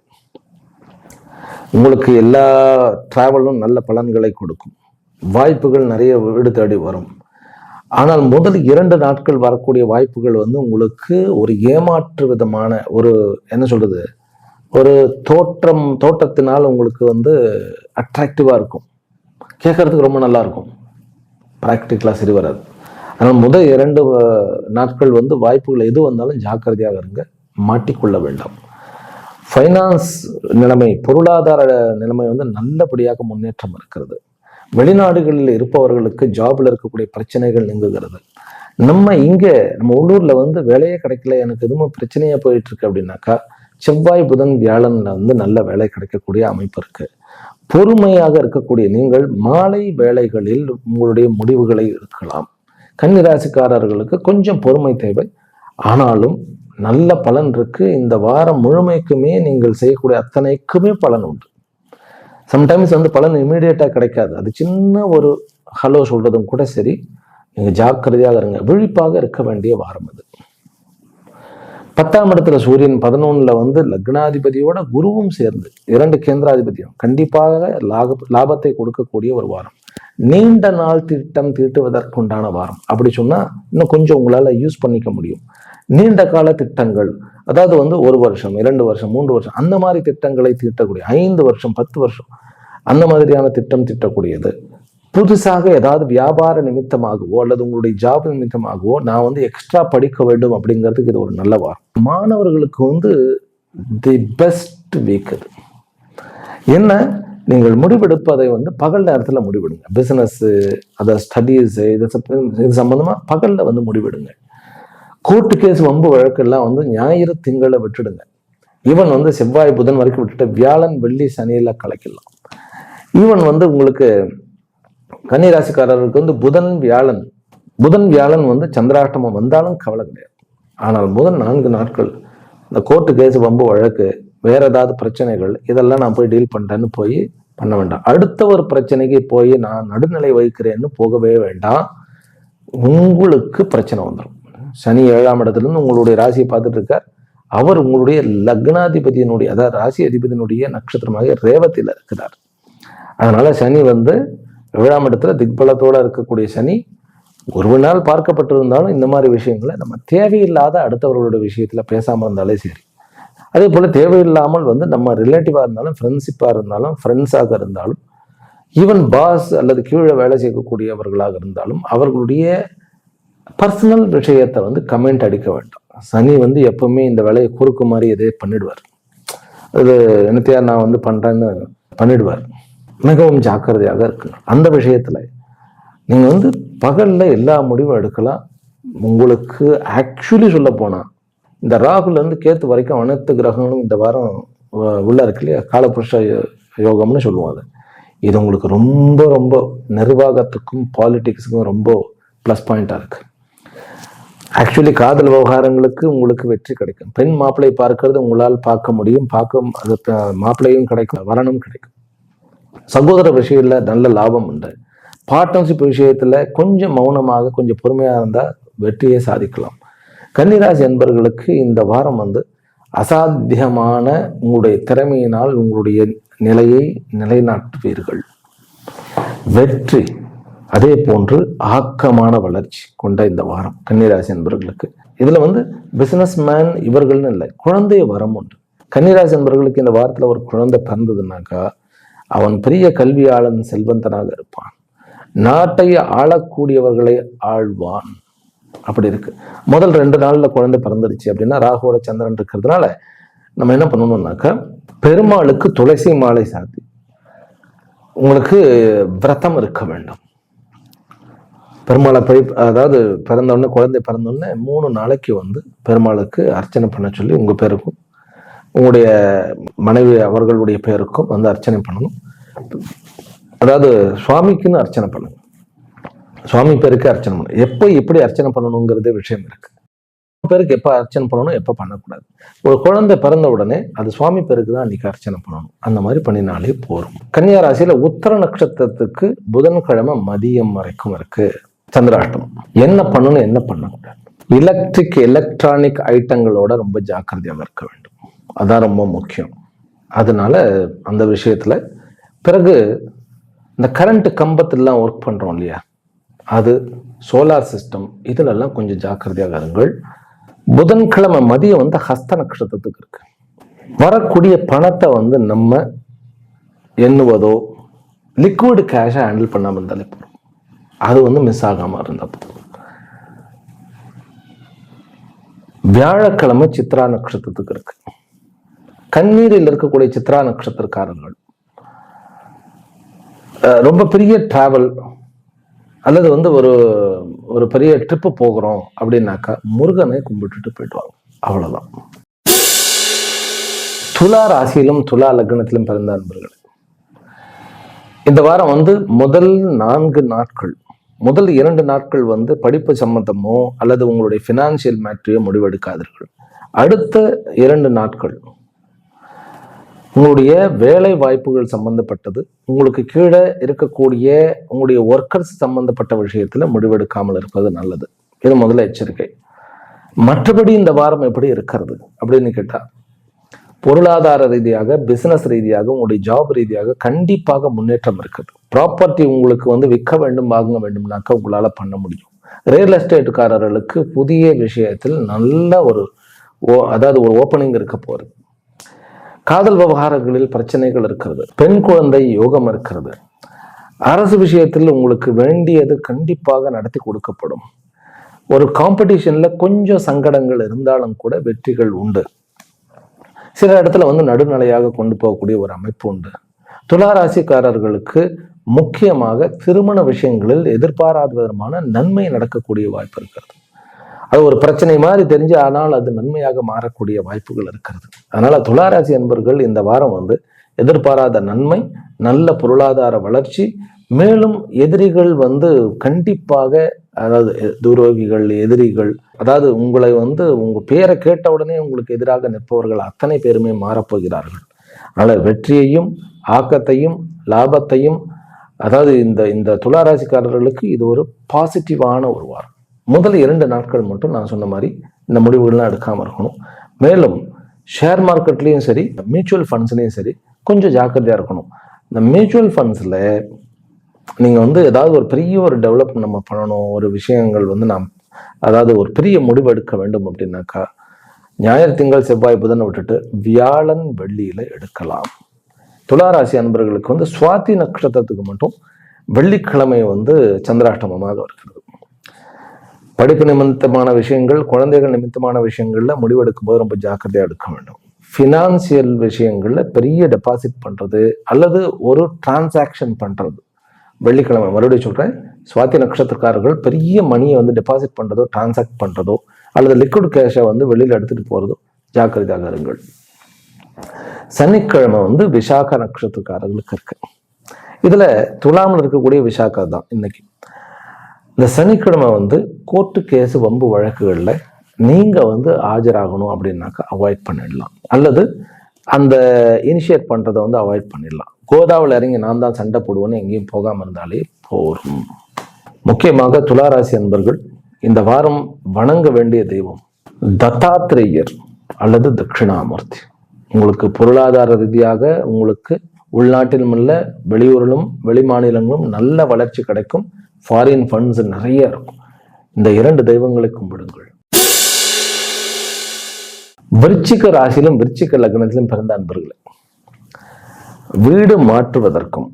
உங்களுக்கு எல்லா டிராவலும் நல்ல பலன்களை கொடுக்கும். வாய்ப்புகள் நிறைய வீடு தேடி வரும். ஆனால் முதல் 2 நாட்கள் வரக்கூடிய வாய்ப்புகள் வந்து உங்களுக்கு ஒரு ஏமாற்று விதமான ஒரு என்ன சொல்றது, ஒரு தோட்டத்தினால் உங்களுக்கு வந்து அட்ராக்டிவா இருக்கும், கேட்கறதுக்கு ரொம்ப நல்லா இருக்கும், ப்ராக்டிக்கலா சரி வராது. ஆனால் முதல் 2 நாட்கள் வந்து வாய்ப்புகள் எது வந்தாலும் ஜாக்கிரதையாக இருங்க, மாட்டிக்கொள்ள வேண்டாம். ஃபைனான்ஸ் நிலைமை, பொருளாதார நிலைமை வந்து நல்லபடியாக முன்னேற்றம் இருக்கிறது. வெளிநாடுகளில் இருப்பவர்களுக்கு ஜாப்ல இருக்கக்கூடிய பிரச்சனைகள் நீங்குகிறது. நம்ம உள்ளூர்ல வந்து வேலையே கிடைக்கல, எனக்கு எதுவும் பிரச்சனையா போயிட்டு இருக்கு அப்படின்னாக்கா செவ்வாய் புதன் வியாழன்ல வந்து நல்ல வேலை கிடைக்கக்கூடிய அமைப்பு இருக்கு. பொறுமையாக இருக்கக்கூடிய நீங்கள் மாலை வேளைகளில் உங்களுடைய முடிவுகளை எடுக்கலாம். கன்னிராசிக்காரர்களுக்கு கொஞ்சம் பொறுமை தேவை, ஆனாலும் நல்ல பலன் இருக்கு. இந்த வாரம் முழுமைக்குமே நீங்கள் செய்யக்கூடிய அத்தனைக்குமே பலன் உண்டு. சம்டைம்ஸ் வந்து பலன் இமீடியட்டா கிடைக்காது. அது சின்ன ஒரு ஹலோ சொல்றதும் கூட சரி, நீங்க ஜாக்கிரதையாக இருங்க. விழிப்பாக இருக்க வேண்டிய வாரம் அது. 10ஆம் இடத்துல சூரியன், 11ல வந்து லக்னாதிபதியோட குருவும் சேர்ந்து 2 கேந்திராதிபதியும் கண்டிப்பாக லாபத்தை கொடுக்கக்கூடிய ஒரு வாரம். நீண்ட நாள் திட்டம் தீட்டுவதற்குண்டான வாரம். அப்படி சொன்னா இன்னும் கொஞ்சம் உங்களால யூஸ் பண்ணிக்க முடியும். நீண்ட கால திட்டங்கள், அதாவது வந்து 1 வருஷம் 2 வருஷம் 3 வருஷம் அந்த மாதிரி திட்டங்களை தீட்டக்கூடிய, 5 வருஷம் 10 வருஷம் அந்த மாதிரியான திட்டம் தீட்டக்கூடியது. புதுசாக ஏதாவது வியாபார நிமித்தமாகவோ அல்லது உங்களுடைய ஜாப் நிமித்தமாகவோ நான் வந்து எக்ஸ்ட்ரா படிக்க வேண்டும் அப்படிங்கிறதுக்கு இது ஒரு நல்ல வாரம். மாணவர்களுக்கு வந்து தி பெஸ்ட் வீக் இது. என்ன, நீங்கள் முடிவெடுப்பதை வந்து பகல் நேரத்தில் முடிவெடுங்க. பிசினஸ், அதாவது ஸ்டடீஸ், இது சம்பந்தமா பகல்ல வந்து முடிவெடுங்க. கோர்ட்டு கேஸ், வம்பு வழக்கெல்லாம் வந்து ஞாயிறு திங்களை விட்டுடுங்க. ஈவன் வந்து செவ்வாய் புதன் வரைக்கும் விட்டுட்டு வியாழன் வெள்ளி சனியில கலைக்கலாம். ஈவன் வந்து உங்களுக்கு கன்னிராசிக்காரர்களுக்கு வந்து புதன் வியாழன் வந்து சந்திராஷ்டமம் வந்தாலும் கவலை கிடையாது. ஆனால் முதல் 4 நாட்கள் இந்த கோர்ட்டு கேஸ், வம்பு வழக்கு, வேற ஏதாவது பிரச்சனைகள், இதெல்லாம் நான் போய் டீல் பண்றேன்னு போய் பண்ண வேண்டாம். அடுத்த ஒரு பிரச்சனைக்கு போய் நான் நடுநிலை வைக்கிறேன்னு போகவே வேண்டாம். உங்களுக்கு பிரச்சனை வந்துடும். சனி 7ஆம் இடத்துல இருந்து உங்களுடைய ராசியை பார்த்துட்டு இருக்கார். அவர் உங்களுடைய லக்னாதிபதியினுடைய, அதாவது ராசி அதிபதியினுடைய நட்சத்திரமாக ரேவதியில இருக்கிறார். அதனால சனி வந்து 7ஆம் இடத்துல திக்பலத்தோட இருக்கக்கூடிய சனி ஒருவனால் பார்க்கப்பட்டிருந்தாலும் இந்த மாதிரி விஷயங்களை நம்ம தேவையில்லாத அடுத்தவர்களுடைய விஷயத்துல பேசாம இருந்தாலே சரி. அதே போல தேவையில்லாமல் வந்து நம்ம ரிலேட்டிவா இருந்தாலும், ஃப்ரெண்ட்ஷிப்பா இருந்தாலும், ஃப்ரெண்ட்ஸாக இருந்தாலும் ஈவன் பாஸ் அல்லது கீழே வேலை செய்யக்கூடியவர்களாக இருந்தாலும் அவர்களுடைய பர்சனல் விஷயத்தை வந்து கமெண்ட் அடிக்க வேண்டாம். சனி வந்து எப்பவுமே இந்த வேலையை குறுக்கு மாதிரி எதே பண்ணிடுவார். அது என்னத்தையா நான் வந்து பண்றேன்னு பண்ணிடுவார். மிகவும் ஜாக்கிரதையாக இருக்கு. அந்த விஷயத்துல நீங்க வந்து பகல்ல எல்லா முடிவும் எடுக்கலாம். உங்களுக்கு ஆக்சுவலி சொல்ல போனா இந்த ராகுல இருந்து கேத்து வரைக்கும் அனைத்து கிரகங்களும் இந்த வாரம் உள்ள இருக்கு இல்லையா, காலபுருஷ யோகம்னு சொல்லுவாங்க. இது உங்களுக்கு ரொம்ப ரொம்ப நிர்வாகத்துக்கும் பாலிடிக்ஸுக்கும் ரொம்ப ப்ளஸ் பாயிண்டா இருக்கு. ஆக்சுவலி காதல் விவகாரங்களுக்கு உங்களுக்கு வெற்றி கிடைக்கும். பெண் மாப்பிள்ளை பார்க்கறது உங்களால் பார்க்க முடியும், அது மாப்பிள்ளையும் கிடைக்கும், வரணும் கிடைக்கும். சகோதர விஷயத்துல நல்ல லாபம் உண்டு. பார்ட்னர்ஷிப் விஷயத்துல கொஞ்சம் மௌனமாக கொஞ்சம் பொறுமையா இருந்தா வெற்றியை சாதிக்கலாம். கன்னிராசி என்பவர்களுக்கு இந்த வாரம் வந்து அசாத்தியமான உங்களுடைய திறமையினால் உங்களுடைய நிலையை நிலைநாட்டுவீர்கள். வெற்றி அதே போன்று ஆக்கமான வளர்ச்சி கொண்ட இந்த வாரம் கன்னிராசி என்பவர்களுக்கு. இதுல வந்து பிசினஸ் மேன் இவர்கள்னு இல்லை, குழந்தை வரம் உண்டு. கன்னிராசி என்பவர்களுக்கு இந்த வாரத்துல ஒரு குழந்தை பிறந்ததுனாக்கா அவன் பெரிய கல்வியாளன், செல்வந்தனாக இருப்பான். நாட்டை ஆளக்கூடியவர்களை ஆழ்வான். அப்படி இருக்கு. முதல் 2 நாள்ல குழந்தை பிறந்துருச்சு அப்படின்னா ராகுவோட சந்திரன் இருக்கிறதுனால நம்ம என்ன பண்ணணும்னாக்கா பெருமாளுக்கு துளசி மாலை சாத்தி உங்களுக்கு விரதம் இருக்க வேண்டும். பெருமாளை போய், அதாவது பிறந்தோடனே குழந்தை பிறந்தோடனே 3 நாளைக்கு வந்து பெருமாளுக்கு அர்ச்சனை பண்ண சொல்லி உங்க பேருக்கும் உங்களுடைய மனைவி அவர்களுடைய பேருக்கும் வந்து அர்ச்சனை பண்ணணும். அதாவது சுவாமிக்குன்னு அர்ச்சனை பண்ணணும், சுவாமி பேருக்கு அர்ச்சனை பண்ணணும். எப்போ எப்படி அர்ச்சனை பண்ணணுங்கிறது விஷயம் இருக்கு. பேருக்கு எப்போ அர்ச்சனை பண்ணணும், எப்போ பண்ணக்கூடாது. ஒரு குழந்தை பிறந்த உடனே அது சுவாமி பேருக்கு தான் அன்னைக்கு அர்ச்சனை பண்ணணும். அந்த மாதிரி பண்ணினாலே போரும். கன்னியா ராசியில உத்தர நட்சத்திரத்துக்கு புதன்கிழமை மதியம் வரைக்கும் இருக்கு சந்திராஷ்டம். என்ன பண்ணணும், என்ன பண்ணக்கூடாது. எலக்ட்ரானிக் ஐட்டங்களோட ரொம்ப ஜாக்கிரதையாக இருக்க வேண்டும். அதான் ரொம்ப முக்கியம். அதனால அந்த விஷயத்துல பிறகு இந்த கரண்ட் கம்பத்திலாம் ஒர்க் பண்றோம் இல்லையா, அது சோலார் சிஸ்டம், இதுலெல்லாம் கொஞ்சம் ஜாக்கிரதையாக இருங்கள். புதன்கிழமை மதியம் வந்து ஹஸ்த நட்சத்திரத்துக்கு இருக்கு. வரக்கூடிய பணத்தை வந்து நம்ம எண்ணுவதோ லிக்விட் கேஷை ஹேண்டில் பண்ணாம இருந்தாலே போதும். அது வந்து மிஸ் ஆகாம இருந்தா போதும். வியாழக்கிழமை சித்ரா நட்சத்திரத்துக்கு இருக்கு. கண்ணீரில் இருக்கக்கூடிய சித்ரா நட்சத்திரக்காரர்கள் ரொம்ப பெரிய டிராவல் அல்லது வந்து ஒரு பெரிய ட்ரிப்பு போகிறோம் அப்படின்னாக்கா முருகனை கும்பிட்டுட்டு போயிடுவாங்க. அவ்வளவுதான். துலா ராசியிலும் துலா லக்னத்திலும் பிறந்த அன்பர்கள் இந்த வாரம் வந்து முதல் 4 நாட்கள், முதல் 2 நாட்கள் வந்து படிப்பு சம்பந்தமோ அல்லது உங்களுடைய பினான்சியல் மேட்டரையோ முடிவெடுக்காதீர்கள். அடுத்த 2 நாட்கள் உங்களுடைய வேலை வாய்ப்புகள் சம்பந்தப்பட்டது, உங்களுக்கு கீழே இருக்கக்கூடிய உங்களுடைய ஒர்க்கர்ஸ் சம்பந்தப்பட்ட விஷயத்துல முடிவெடுக்காமல் இருப்பது நல்லது. இது முதல்ல எச்சரிக்கை. மற்றபடி இந்த வாரம் எப்படி இருக்கிறது அப்படின்னு கேட்டா, பொருளாதார ரீதியாக, பிசினஸ் ரீதியாக, உங்களுடைய ஜாப் ரீதியாக கண்டிப்பாக முன்னேற்றம் இருக்குது. ப்ராப்பர்ட்டி உங்களுக்கு வந்து விற்க வேண்டும், வாங்க வேண்டும்னாக்கா உங்களால பண்ண முடியும். ரியல் எஸ்டேட்டுக்காரர்களுக்கு புதிய விஷயத்தில் நல்ல ஒரு ஓப்பனிங் இருக்க போறது. காதல் விவகாரங்களில் பிரச்சனைகள் இருக்கிறது. பெண் குழந்தை யோகம் இருக்கிறது. அரசு விஷயத்தில் உங்களுக்கு வேண்டியது கண்டிப்பாக நடத்தி கொடுக்கப்படும். ஒரு காம்படிஷன்ல கொஞ்சம் சங்கடங்கள் இருந்தாலும் கூட வெற்றிகள் உண்டு. சில இடத்துல வந்து நடுநிலையாக கொண்டு போகக்கூடிய ஒரு அமைப்பு உண்டு. துளாராசிக்காரர்களுக்கு முக்கியமாக திருமண விஷயங்களில் எதிர்பாராத விதமான நன்மை நடக்கக்கூடிய வாய்ப்பு இருக்கிறது. அது ஒரு பிரச்சனை மாதிரி தெரிஞ்சு ஆனால் அது நன்மையாக மாறக்கூடிய வாய்ப்புகள் இருக்கிறது. அதனால துளாராசி அன்பர்கள் இந்த வாரம் வந்து எதிர்பாராத நன்மை, நல்ல பொருளாதார வளர்ச்சி, மேலும் எதிரிகள் வந்து கண்டிப்பாக, அதாவது துரோகிகள், எதிரிகள், அதாவது உங்களை வந்து உங்க பேரை கேட்ட உடனே உங்களுக்கு எதிராக நிற்பவர்கள் அத்தனை பேருமே மாறப்போகிறார்கள். அதனால வெற்றியையும் ஆக்கத்தையும் லாபத்தையும், அதாவது இந்த துளாராசிக்காரர்களுக்கு இது ஒரு பாசிட்டிவான ஒரு வாரம். முதல் 2 நாட்கள் மட்டும் நான் சொன்ன மாதிரி இந்த முடிவுகள்லாம் எடுக்காம இருக்கணும். மேலும் ஷேர் மார்க்கெட்லயும் சரி, மியூச்சுவல் ஃபண்ட்ஸ்லயும் சரி கொஞ்சம் ஜாக்கிரதையா இருக்கணும். இந்த மியூச்சுவல் ஃபண்ட்ஸ்ல நீங்க வந்து ஏதாவது ஒரு பெரிய ஒரு டெவலப் நம்ம பண்ணணும், ஒரு விஷயங்கள் வந்து அதாவது ஒரு பெரிய முடிவு எடுக்க வேண்டும் அப்படின்னாக்கா ஞாயிறு, திங்கள், செவ்வாய், புதனை விட்டுட்டு வியாழன், வெள்ளியில எடுக்கலாம். துளாராசி அன்பர்களுக்கு வந்து சுவாதி நட்சத்திரத்துக்கு மட்டும் வெள்ளிக்கிழமை வந்து சந்திராஷ்டமமாக இருக்கிறது. படிப்பு நிமித்தமான விஷயங்கள், குழந்தைகள் நிமித்தமான விஷயங்கள்ல முடிவெடுக்கும் போது ரொம்ப ஜாக்கிரதையா எடுக்க வேண்டும். ஃபினான்சியல் விஷயங்கள்ல பெரிய டெபாசிட் பண்றது அல்லது ஒரு டிரான்சாக்ஷன் பண்றது வெள்ளிக்கிழமை, மறுபடியும் சொல்றேன், சுவாதி நட்சத்திரக்காரர்கள் பெரிய மணியை வந்து டெபாசிட் பண்றதோ டிரான்சாக்ட் பண்றதோ அல்லது லிக்விட் கேஷை வந்து வெளியில எடுத்துட்டு போறதோ ஜாக்கிரதையாக இருங்கள். சனிக்கிழமை வந்து விசாக நட்சத்திரக்காரர்களுக்கு இருக்கு. இதுல துலாமில் இருக்கக்கூடிய விசாகா தான் இன்னைக்கு. இந்த சனிக்கிழமை வந்து கோர்ட்டு கேஸு வம்பு வழக்குகளில் நீங்க வந்து ஆஜராகணும் அப்படின்னாக்கா அவாய்ட் பண்ணிடலாம், அல்லது அந்த இனிஷியேட் பண்றதை வந்து அவாய்ட் பண்ணிடலாம். கோதாவில் இறங்கி நான் தான் சண்டை போடுவேன்னு எங்கேயும் போகாம இருந்தாலே போரும். முக்கியமாக துளாராசி அன்பர்கள் இந்த வாரம் வணங்க வேண்டிய தெய்வம் தத்தாத்திரேயர் அல்லது தட்சிணாமூர்த்தி. உங்களுக்கு பொருளாதார ரீதியாக உங்களுக்கு உள்நாட்டிலும் இல்ல வெளியூரிலும் வெளி மாநிலங்களும் நல்ல வளர்ச்சி கிடைக்கும். ஃபாரின் ஃபண்ட்ஸ் நிறைய இருக்கும். இந்த 2 தெய்வங்களை கும்பிடுங்கள். விருச்சிக ராசியிலும் விருச்சிக லக்னத்திலும் பிறந்த அன்பர்களே, வீடு மாற்றுவதற்கும்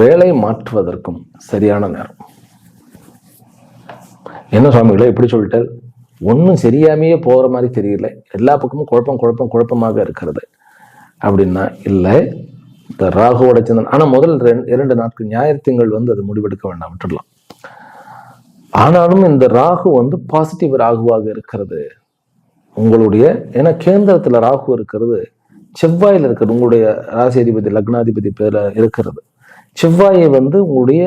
வேலை மாற்றுவதற்கும் சரியான நேரம். என்ன சுவாமிகளே இப்படி சொல்லிட்டு ஒன்றும் சரியாமையே போகிற மாதிரி தெரியல, எல்லா பக்கமும் குழப்பமாக இருக்கிறது அப்படின்னா இல்லை, இந்த ராகுவோட சந்திரன். ஆனால் முதல் 2 நாட்கள் ஞாயிறு திங்கள் வந்து அது முடிவெடுக்க வேண்டாம், விட்டுடலாம். ஆனாலும் இந்த ராகு வந்து பாசிட்டிவ் ராகுவாக இருக்கிறது உங்களுடைய, ஏன்னா கேந்திரத்துல ராகு இருக்கிறது, செவ்வாயில் இருக்கிறது, உங்களுடைய ராசி அதிபதி லக்னாதிபதி பேர இருக்கிறது. செவ்வாயை வந்து உங்களுடைய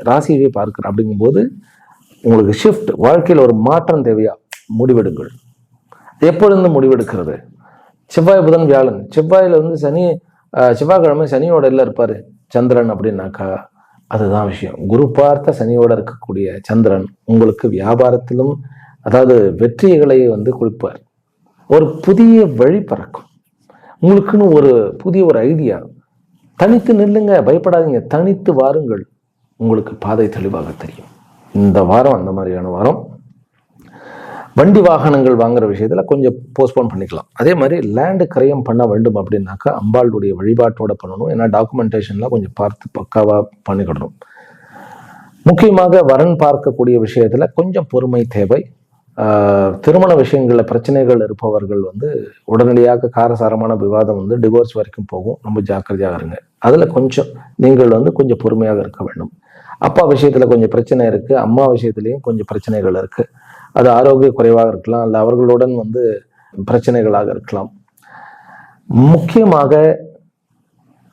ராசியை பார்க்கிற அப்படிங்கும்போது உங்களுக்கு ஷிஃப்ட், வாழ்க்கையில் ஒரு மாற்றம் தேவையா, முடிவெடுங்கள். எப்பொழுது முடிவெடுக்கிறது? செவ்வாய் புதன் வியாழன், செவ்வாயில வந்து சனி, செவ்வாய்க்கிழமை சனியோட எல்லாம் இருப்பாரு சந்திரன் அப்படின்னாக்கா அதுதான் விஷயம். குரு பார்த்த சனியோட இருக்கக்கூடிய சந்திரன் உங்களுக்கு வியாபாரத்திலும் அதாவது வெற்றிகளை வந்து கொடுப்பார். ஒரு புதிய வழி பறக்கும், உங்களுக்குன்னு ஒரு புதிய ஒரு ஐடியா. தனித்து நில்லுங்க, பயப்படாதீங்க, தனித்து வாருங்கள், உங்களுக்கு பாதை தெளிவாக தெரியும். இந்த வாரம் அந்த மாதிரியான வாரம். வண்டி வாகனங்கள் வாங்குற விஷயத்துல கொஞ்சம் போஸ்ட்போன் பண்ணிக்கலாம். அதே மாதிரி லேண்டு கிரயம் பண்ண வேண்டும் அப்படின்னாக்கா அம்பாளுடைய வழிபாட்டோட பண்ணணும். ஏன்னா டாக்குமெண்டேஷன்லாம் கொஞ்சம் பார்த்து பக்காவா பண்ணிக்கிடணும். முக்கியமாக வரன் பார்க்கக்கூடிய விஷயத்துல கொஞ்சம் பொறுமை தேவை. திருமண விஷயங்களில் பிரச்சனைகள் இருப்பவர்கள் வந்து உடனடியாக காரசாரமான விவாதம் வந்து டிவோர்ஸ் வரைக்கும் போகும், ரொம்ப ஜாக்கிரதையாக இருங்க. அதில் கொஞ்சம் நீங்கள் வந்து கொஞ்சம் பொறுமையாக இருக்க வேண்டும். அப்பா விஷயத்தில் கொஞ்சம் பிரச்சனை இருக்குது, அம்மா விஷயத்துலேயும் கொஞ்சம் பிரச்சனைகள் இருக்குது. அது ஆரோக்கிய குறைவாக இருக்கலாம், இல்லை அவர்களுடன் வந்து பிரச்சனைகளாக இருக்கலாம். முக்கியமாக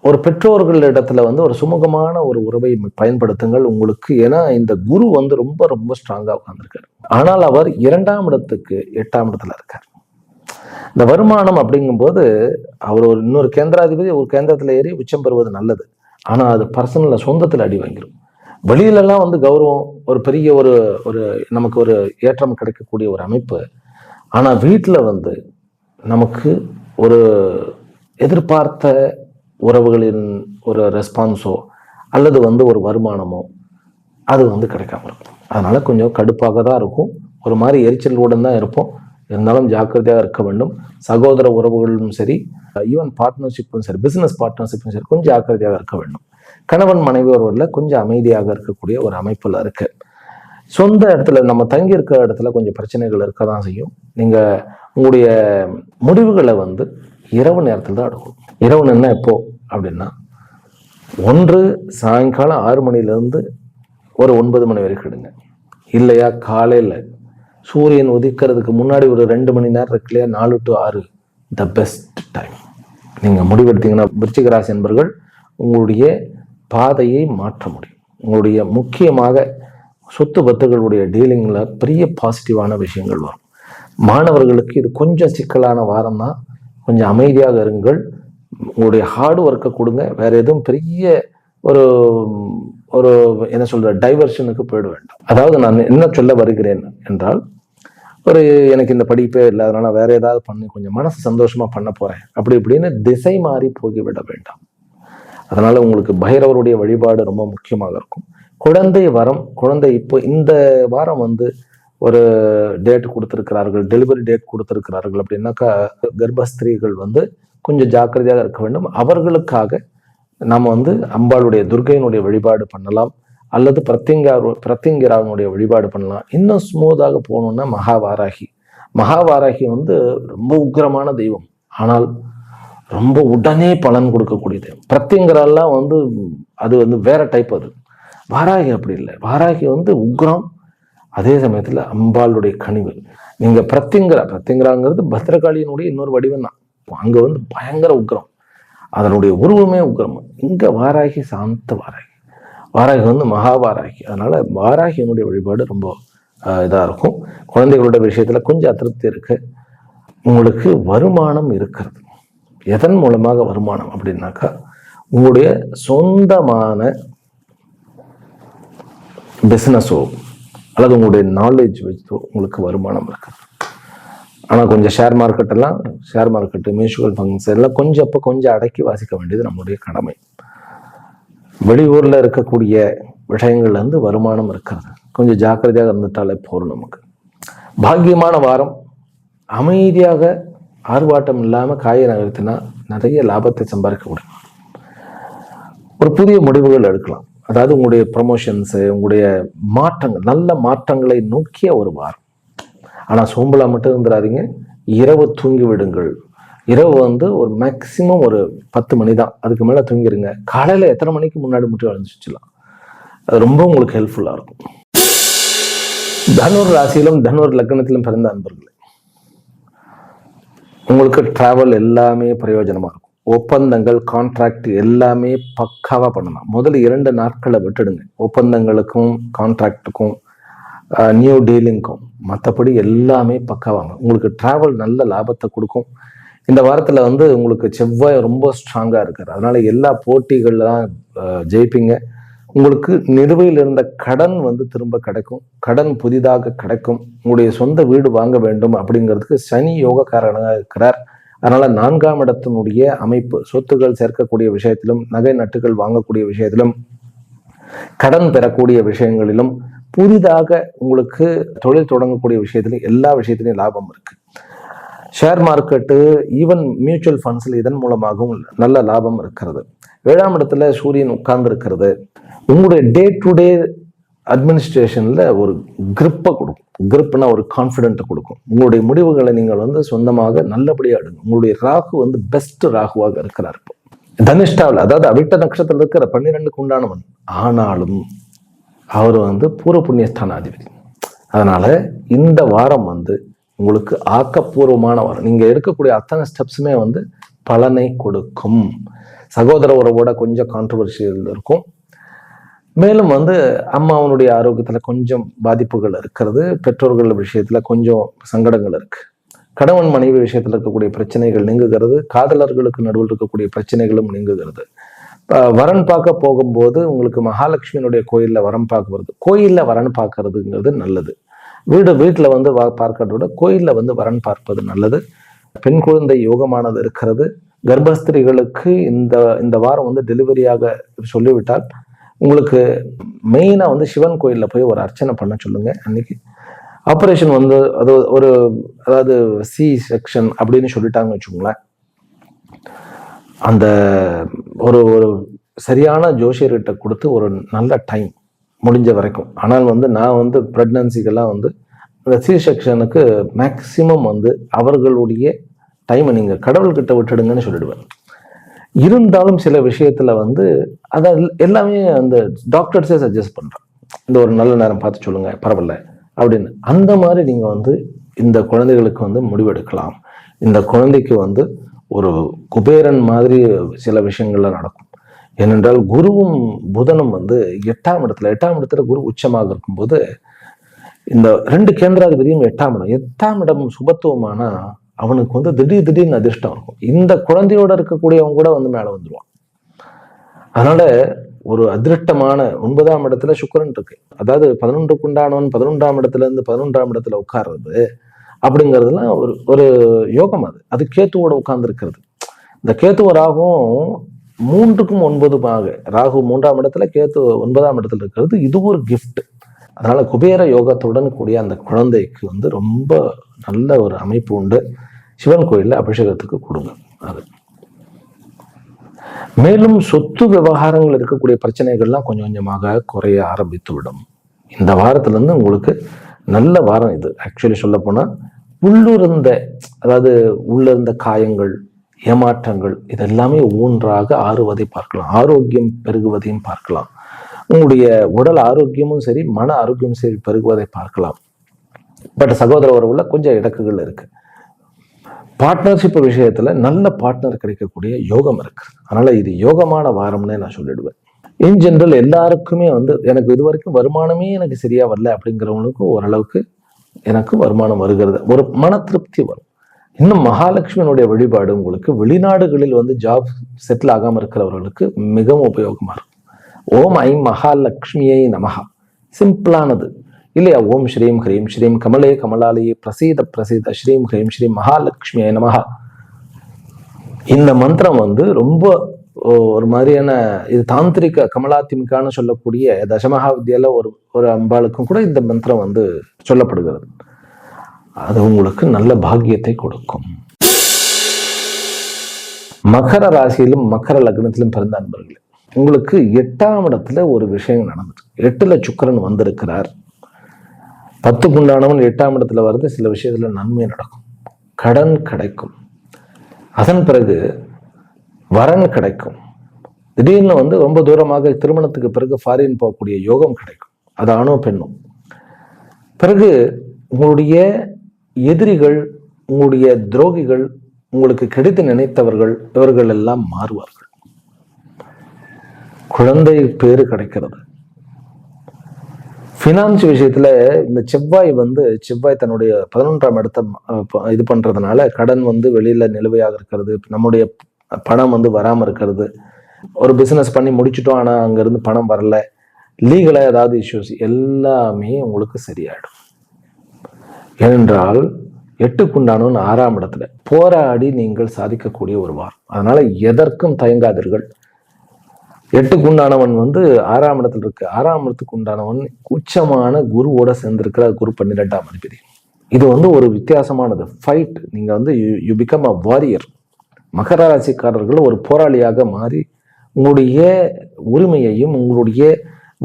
ஒரு பெற்றோர்களிடத்துல வந்து ஒரு சுமூகமான ஒரு உறவை பயன்படுத்துங்கள் உங்களுக்கு. ஏன்னா இந்த குரு வந்து ரொம்ப ரொம்ப ஸ்ட்ராங்கா உட்கார்ந்துருக்காரு. ஆனால் அவர் 2ஆம் இடத்துக்கு 8ஆம் இடத்துல இருக்கார். இந்த வருமானம் அப்படிங்கும்போது அவர் ஒரு இன்னொரு கேந்திராதிபதி ஒரு கேந்திரத்துல ஏறி உச்சம் பெறுவது நல்லது. ஆனா அது பர்சனல்ல சொந்தத்துல அடி வாங்கிடும். வெளியிலலாம் வந்து கௌரவம், ஒரு பெரிய ஒரு ஒரு நமக்கு ஒரு ஏற்றம் கிடைக்கக்கூடிய ஒரு அமைப்பு. ஆனா வீட்டுல வந்து நமக்கு ஒரு எதிர்பார்த்த உறவுகளின் ஒரு ரெஸ்பான்ஸோ அல்லது வந்து ஒரு வருமானமோ அது வந்து கிடைக்காம இருக்கும். அதனால கொஞ்சம் கடுப்பாக தான் இருக்கும், ஒரு மாதிரி எரிச்சலுடன் தான் இருப்போம். இருந்தாலும் ஜாக்கிரதையாக இருக்க வேண்டும். சகோதர உறவுகளும் சரி, ஈவன் பார்ட்னர்ஷிப்பும் சரி, பிசினஸ் பார்ட்னர்ஷிப்பும் சரி, கொஞ்சம் ஜாக்கிரதையாக இருக்க வேண்டும். கணவன் மனைவி ஒருவரில் கொஞ்சம் அமைதியாக இருக்கக்கூடிய ஒரு அமைப்புல இருக்கு. சொந்த இடத்துல நம்ம தங்கி இருக்கிற இடத்துல கொஞ்சம் பிரச்சனைகள் இருக்க தான் செய்யும். நீங்க உங்களுடைய முடிவுகளை வந்து இரவு நேரத்தில் தான் எடுக்கணும். இரவு என்ன எப்போ அப்படின்னா, ஒன்று சாயங்காலம் 6 மணிலேருந்து ஒரு 9 மணி வரைக்கும் எடுங்க. இல்லையா காலையில் சூரியன் உதிக்கிறதுக்கு முன்னாடி ஒரு 2 மணி நேரம் இருக்கு இல்லையா, 4 to 6 த பெஸ்ட் டைம். நீங்கள் முடிவெடுத்தீங்கன்னா விருச்சிக ராசி என்பர்கள் உங்களுடைய பாதையை மாற்ற முடியும். உங்களுடைய முக்கியமாக சொத்து பத்துகளுடைய டீலிங்கில் பெரிய பாசிட்டிவான விஷயங்கள் வரும். மாணவர்களுக்கு இது கொஞ்சம் சிக்கலான வாரம் தான், கொஞ்சம் அமைதியாக இருங்கள். உங்களுடைய ஹார்ட் ஒர்க்கை கொடுங்க. வேற எதுவும் பெரிய ஒரு ஒரு என்ன சொல்ற டைவர்ஷனுக்கு போயிட வேண்டாம். அதாவது நான் என்ன சொல்ல வருகிறேன் என்றால், ஒரு எனக்கு இந்த படிப்பே இல்லை, அதனால வேற ஏதாவது பண்ணி கொஞ்சம் மனசு சந்தோஷமா பண்ண போறேன் அப்படி இப்படின்னு திசை மாறி போகிவிட வேண்டாம். அதனால உங்களுக்கு பைரவருடைய வழிபாடு ரொம்ப முக்கியமாக இருக்கும். குழந்தை வரம், குழந்தை இப்போ இந்த வாரம் வந்து ஒரு டேட் கொடுத்திருக்கிறார்கள், டெலிவரி டேட் கொடுத்திருக்கிறார்கள் அப்படின்னாக்கா கர்ப்பஸ்திரீகள் வந்து கொஞ்சம் ஜாக்கிரதையாக இருக்க வேண்டும். அவர்களுக்காக நம்ம வந்து அம்பாளுடைய துர்க்கையினுடைய வழிபாடு பண்ணலாம், அல்லது பிரத்திங்கிராவினுடைய வழிபாடு பண்ணலாம். இன்னும் ஸ்மூத்தாக போகணும்னா மகாவாராகி வந்து ரொம்ப உக்கிரமான தெய்வம், ஆனால் ரொம்ப உடனே பலன் கொடுக்கக்கூடியது. பிரத்திங்கரெல்லாம் வந்து அது வந்து வேற டைப். அது வாராகி அப்படி இல்லை. வாராகி வந்து உக்ரம், அதே சமயத்துல அம்பாளுடைய கனிவு. நீங்க பிரத்திங்கராங்கிறது பத்ரகாளியினுடைய இன்னொரு வடிவம் தான். அங்க வந்து பயங்கர உக்ரம், அதனுடைய உருவமே உக்ரம். இங்க வாராகி சாந்த வாராகி வந்து மகாவாராகி. அதனால வாராகியினுடைய வழிபாடு ரொம்ப இதா இருக்கும். குழந்தைகளோட விஷயத்துல கொஞ்சம் அதிருப்தி இருக்கு. உங்களுக்கு வருமானம் இருக்கிறது. எதன் மூலமாக வருமானம் அப்படின்னாக்கா, உங்களுடைய சொந்தமான பிசினஸோ அல்லது உங்களுடைய நாலேஜ் வச்சோ உங்களுக்கு வருமானம் இருக்குது. ஆனால் கொஞ்சம் ஷேர் மார்க்கெட்டு, மியூச்சுவல் ஃபண்ட்ஸ் எல்லாம் கொஞ்சம் அடக்கி வாசிக்க வேண்டியது நம்மளுடைய கடமை. வெளியூர்ல இருக்கக்கூடிய விஷயங்கள்ல இருந்து வருமானம் இருக்கிறது. கொஞ்சம் ஜாக்கிரதையாக இருந்துட்டாலே போதும். நமக்கு பாக்கியமான வாரம். அமைதியாக ஆர்ப்பாட்டம் இல்லாம காய நகர்த்தினா நிறைய லாபத்தை சம்பாதிக்க முடியும். ஒரு புதிய முடிவுகள் எடுக்கலாம். அதாவது உங்களுடைய ப்ரமோஷன்ஸ், உங்களுடைய மாற்றங்கள், நல்ல மாற்றங்களை நோக்கிய ஒரு வாரம். ஆனா சோம்பலா மட்டும் இருந்துடாதீங்க. இரவு தூங்கி விடுங்கள். இரவு வந்து ஒரு மேக்சிமம் ஒரு 10 மணி தான், அதுக்கு மேல தூங்கிடுங்க. காலையில எத்தனை மணிக்கு முன்னாடி மட்டும் எழுந்துச்சுலாம். அது ரொம்ப உங்களுக்கு ஹெல்ப்ஃபுல்லா இருக்கும். தனுர் ராசியிலும் தனுர் லக்னத்திலும் பிறந்த அன்பர்களே, உங்களுக்கு டிராவல் எல்லாமே பிரயோஜனமா இருக்கும். ஒப்பந்தங்கள், கான்ட்ராக்ட் எல்லாமே பக்காவா பண்ணலாம். முதல் 2 நாட்களை விட்டுடுங்க. ஒப்பந்தங்களுக்கும் கான்ட்ராக்டுக்கும் நியூ டீலிங்க்கும். மற்றபடி எல்லாமே பக்காவாங்க. உங்களுக்கு டிராவல் நல்ல லாபத்தை கொடுக்கும். இந்த வாரத்துல வந்து உங்களுக்கு செவ்வாய் ரொம்ப ஸ்ட்ராங்கா இருக்காரு. அதனால எல்லா போட்டிகள்லாம் ஜெயிப்பீங்க. உங்களுக்கு நிலுவையில் இருந்த கடன் வந்து திரும்ப கிடைக்கும். கடன் புதிதாக கிடைக்கும். உங்களுடைய சொந்த வீடு வாங்க வேண்டும் அப்படிங்கிறதுக்கு சனி யோகக்காரனாக இருக்கிறார். அதனால 4ஆம் இடத்தினுடைய அமைப்பு, சொத்துக்கள் சேர்க்கக்கூடிய விஷயத்திலும், நகை நட்டுகள் வாங்கக்கூடிய விஷயத்திலும், கடன் பெறக்கூடிய விஷயங்களிலும், புதிதாக உங்களுக்கு தொழில் தொடங்கக்கூடிய விஷயத்திலும், எல்லா விஷயத்திலையும் லாபம் இருக்கு. ஷேர் மார்க்கெட்டு, ஈவன் மியூச்சுவல் ஃபண்ட்ஸ்ல இதன் மூலமாகவும் நல்ல லாபம் இருக்கிறது. 7ஆம் இடத்துல சூரியன் உட்கார்ந்து இருக்கிறது உங்களுடைய டே டு டே அட்மினிஸ்ட்ரேஷன்ல ஒரு கிரிப்பை கொடுக்கும். கிரிப்னா ஒரு கான்ஃபிடென்ட்டை கொடுக்கும். உங்களுடைய முடிவுகளை நீங்கள் வந்து சொந்தமாக நல்லபடியாக எடுங்க. உங்களுடைய ராகு வந்து பெஸ்ட் ராகுவாக இருக்கிறார். இப்போ தனிஷ்டாவில், அதாவது அவிட்ட நட்சத்திரத்தில் இருக்கிற 12க்கு உண்டானவன், ஆனாலும் அவர் வந்து பூர்வ புண்ணியஸ்தானாதிபதி. அதனால இந்த வாரம் வந்து உங்களுக்கு ஆக்கப்பூர்வமான வாரம். நீங்க எடுக்கக்கூடிய அத்தனை ஸ்டெப்ஸுமே வந்து பலனை கொடுக்கும். சகோதர உறவோட கொஞ்சம் கான்ட்ரவர்ஷியல் இருக்கும். மேலும் வந்து அம்மாவனுடைய ஆரோக்கியத்துல கொஞ்சம் பாதிப்புகள் இருக்கிறது. பெற்றோர்கள் விஷயத்துல கொஞ்சம் சங்கடங்கள் இருக்கு. கணவன் மனைவி விஷயத்துல இருக்கக்கூடிய பிரச்சனைகள் நீங்குகிறது. காதலர்களுக்கு நடுவில் இருக்கக்கூடிய பிரச்சனைகளும் நீங்குகிறது. வரன் பார்க்க போகும்போது உங்களுக்கு மகாலட்சுமியினுடைய கோயில்ல வரம் பார்க்க வருது. கோயில்ல வரன் பார்க்கறதுங்கிறது நல்லது. வீட்டுல வந்து பார்க்கறத விட கோயில்ல வந்து வரன் பார்ப்பது நல்லது. பெண் குழந்தை யோகமானது இருக்கிறது. கர்ப்பஸ்திரிகளுக்கு இந்த வாரம் வந்து டெலிவரியாக சொல்லிவிட்டால் உங்களுக்கு மெயினா வந்து சிவன் கோயில்ல போய் ஒரு அர்ச்சனை பண்ண சொல்லுங்க. அன்னைக்கு ஆப்ரேஷன் வந்து அதாவது சி செக்ஷன் அப்படின்னு சொல்லிட்டாங்கன்னு வச்சுக்கோங்களேன். அந்த ஒரு சரியான ஜோசியர்கிட்ட கொடுத்து ஒரு நல்ல டைம் முடிஞ்ச வரைக்கும். ஆனால் வந்து நான் வந்து பிரெக்னன்சிக்கெல்லாம் வந்து அந்த சி செக்ஷனுக்கு மேக்சிமம் வந்து அவர்களுடைய டைமை நீங்கள் கடவுள்கிட்ட விட்டுடுங்கன்னு சொல்லிடுவேன். இருந்தாலும் சில விஷயத்துல வந்து அதை எல்லாமே அந்த டாக்டர்ஸே சஜஸ்ட் பண்றேன். இந்த ஒரு நல்ல நேரம் பார்த்து சொல்லுங்க, பரவாயில்ல அப்படின்னு. அந்த மாதிரி நீங்க வந்து இந்த குழந்தைகளுக்கு வந்து முடிவெடுக்கலாம். இந்த குழந்தைக்கு வந்து ஒரு குபேரன் மாதிரி சில விஷயங்கள்லாம் நடக்கும். ஏனென்றால் குருவும் புதனும் வந்து 8ஆம் இடத்துல குரு உச்சமாக இருக்கும்போது இந்த 2 கேந்திராதிபதியும் 8ஆம் இடம் சுபத்துவமானா அவனுக்கு வந்து திடீர்னு அதிர்ஷ்டம் இருக்கும். இந்த குழந்தையோட இருக்கக்கூடியவங்க கூட வந்து மேல வந்துருவான். அதனால ஒரு அதிருஷ்டமான 9ஆம் இடத்துல சுக்கிரன் இருக்கு. அதாவது 11க்கு உண்டானவன் 11ஆம் இடத்துல இருந்து 11ஆம் இடத்துல உட்கார்றது அப்படிங்கிறதுலாம் ஒரு யோகம். அது கேத்துவோட உட்கார்ந்து இருக்கிறது. இந்த கேத்துவ ராகும் 3க்கும் 9மாக, ராகு 3ஆம் இடத்துல, கேத்து 9ஆம் இடத்துல இருக்கிறது. இது ஒரு கிஃப்ட். அதனால குபேர யோகத்துடன் கூடிய அந்த குழந்தைக்கு வந்து ரொம்ப நல்ல ஒரு அமைப்பு உண்டு. சிவன் கோயில்ல அபிஷேகத்துக்கு கொடுங்க. அது மேலும் சொத்து விவகாரங்கள் இருக்கக்கூடிய பிரச்சனைகள்லாம் கொஞ்சம் கொஞ்சமாக குறைய ஆரம்பித்து விடும். இந்த வாரத்திலிருந்து உங்களுக்கு நல்ல வாரம் இது. ஆக்சுவலி சொல்ல போனால் உள்ளிருந்த, அதாவது உள்ளிருந்த காயங்கள், ஏமாற்றங்கள் இதெல்லாமே ஒவ்வொன்றாக ஆறுவதை பார்க்கலாம். ஆரோக்கியம் பெருகுவதையும் பார்க்கலாம். உங்களுடைய உடல் ஆரோக்கியமும் சரி, மன ஆரோக்கியமும் சரி பெருகுவதை பார்க்கலாம். பட் சகோதர உறவுல கொஞ்சம் இடக்குகள் இருக்கு. பார்ட்னர்ஷிப் விஷயத்துல நல்ல பார்ட்னர் கிடைக்கக்கூடிய யோகம் இருக்கு. அதனால இது யோகமான வாரம்னே நான் சொல்லிடுவேன். இன் ஜெனரல் எல்லாருக்குமே எனக்கு இது வரைக்கும் வருமானமே எனக்கு சரியா வரல அப்படிங்கிறவங்களுக்கும் ஓரளவுக்கு எனக்கு வருமானம் வருகிறது, ஒரு மன திருப்தி வரும். இன்னும் மகாலட்சுமியினுடைய வழிபாடு உங்களுக்கு வெளிநாடுகளில் ஜாப் செட்டில் ஆகாமல் இருக்கிறவர்களுக்கு மிகவும் உபயோகமா இருக்கும். ஓம் ஐம் மகாலட்சுமியை நமஹா, சிம்பிளானது இல்லையா? ஓம் ஸ்ரீம் ஹ்ரீம் ஸ்ரீம் கமலே கமலாலயே பிரசீத பிரசீத ஸ்ரீம் ஹ்ரீம் ஸ்ரீம் மகாலட்சுமியை நமஹா. இந்த மந்திரம் ரொம்ப ஒரு மாதிரியான, இது தாந்திரிக கமலாத்திமிக்கான்னு சொல்லக்கூடிய தசமகா வித்யால ஒரு அம்பாளுக்கும் கூட இந்த மந்திரம் சொல்லப்படுகிறது. அது உங்களுக்கு நல்ல பாக்கியத்தை கொடுக்கும். மகர ராசியிலும் மகர லக்னத்திலும் பிறந்த அன்பர்களே, உங்களுக்கு 8ஆம் இடத்துல ஒரு விஷயம் நடந்துட்டு, 8ல சுக்கிரன் வந்திருக்கிறார். 10க்கு உண்டானவன் 8ஆம் இடத்துல வருது. சில விஷயத்துல நன்மை நடக்கும், கடன் கிடைக்கும், அதன் பிறகு வரன் கிடைக்கும். திடீர்னு ரொம்ப தூரமாக திருமணத்துக்கு பிறகு ஃபாரின் போகக்கூடிய யோகம் கிடைக்கும். அது ஆணோ பெண்ணும். பிறகு உங்களுடைய எதிரிகள், உங்களுடைய துரோகிகள், உங்களுக்கு கெடுத்து நினைத்தவர்கள், இவர்கள் எல்லாம் மாறுவார்கள். குழந்தை பேரு கிடைக்கிறது. ஃபினான்ஸ் விஷயத்துல இந்த செவ்வாய் தன்னுடைய 11ஆம் இடத்தை இது பண்றதுனால கடன் வெளியில நிலுவையாக இருக்கிறது, நம்முடைய பணம் வராம இருக்கிறது, ஒரு பிசினஸ் பண்ணி முடிச்சுட்டோம் ஆனா அங்கிருந்து பணம் வரல, லீகலா ஏதாவது இஷ்யூஸ் எல்லாமே உங்களுக்கு சரியாயிடும். ஏனென்றால் 8க்குண்டானவன் 6ஆம் இடத்துல போராடி நீங்கள் சாதிக்கக்கூடிய ஒரு வாரம். அதனால எதற்கும் தயங்காதீர்கள். 8க்குண்டானவன் 6ஆம் இடத்துல இருக்கு. 6ஆம் இடத்துக்கு உண்டானவன் உச்சமான குருவோட சேர்ந்திருக்கிற குரு 12ஆம் அதிபதி. இது ஒரு வித்தியாசமானது ஃபைட். நீங்க யூ பிகம் அ வாரியர். மகர ராசிக்காரர்கள் ஒரு போராளியாக மாறி உங்களுடைய உரிமையையும் உங்களுடைய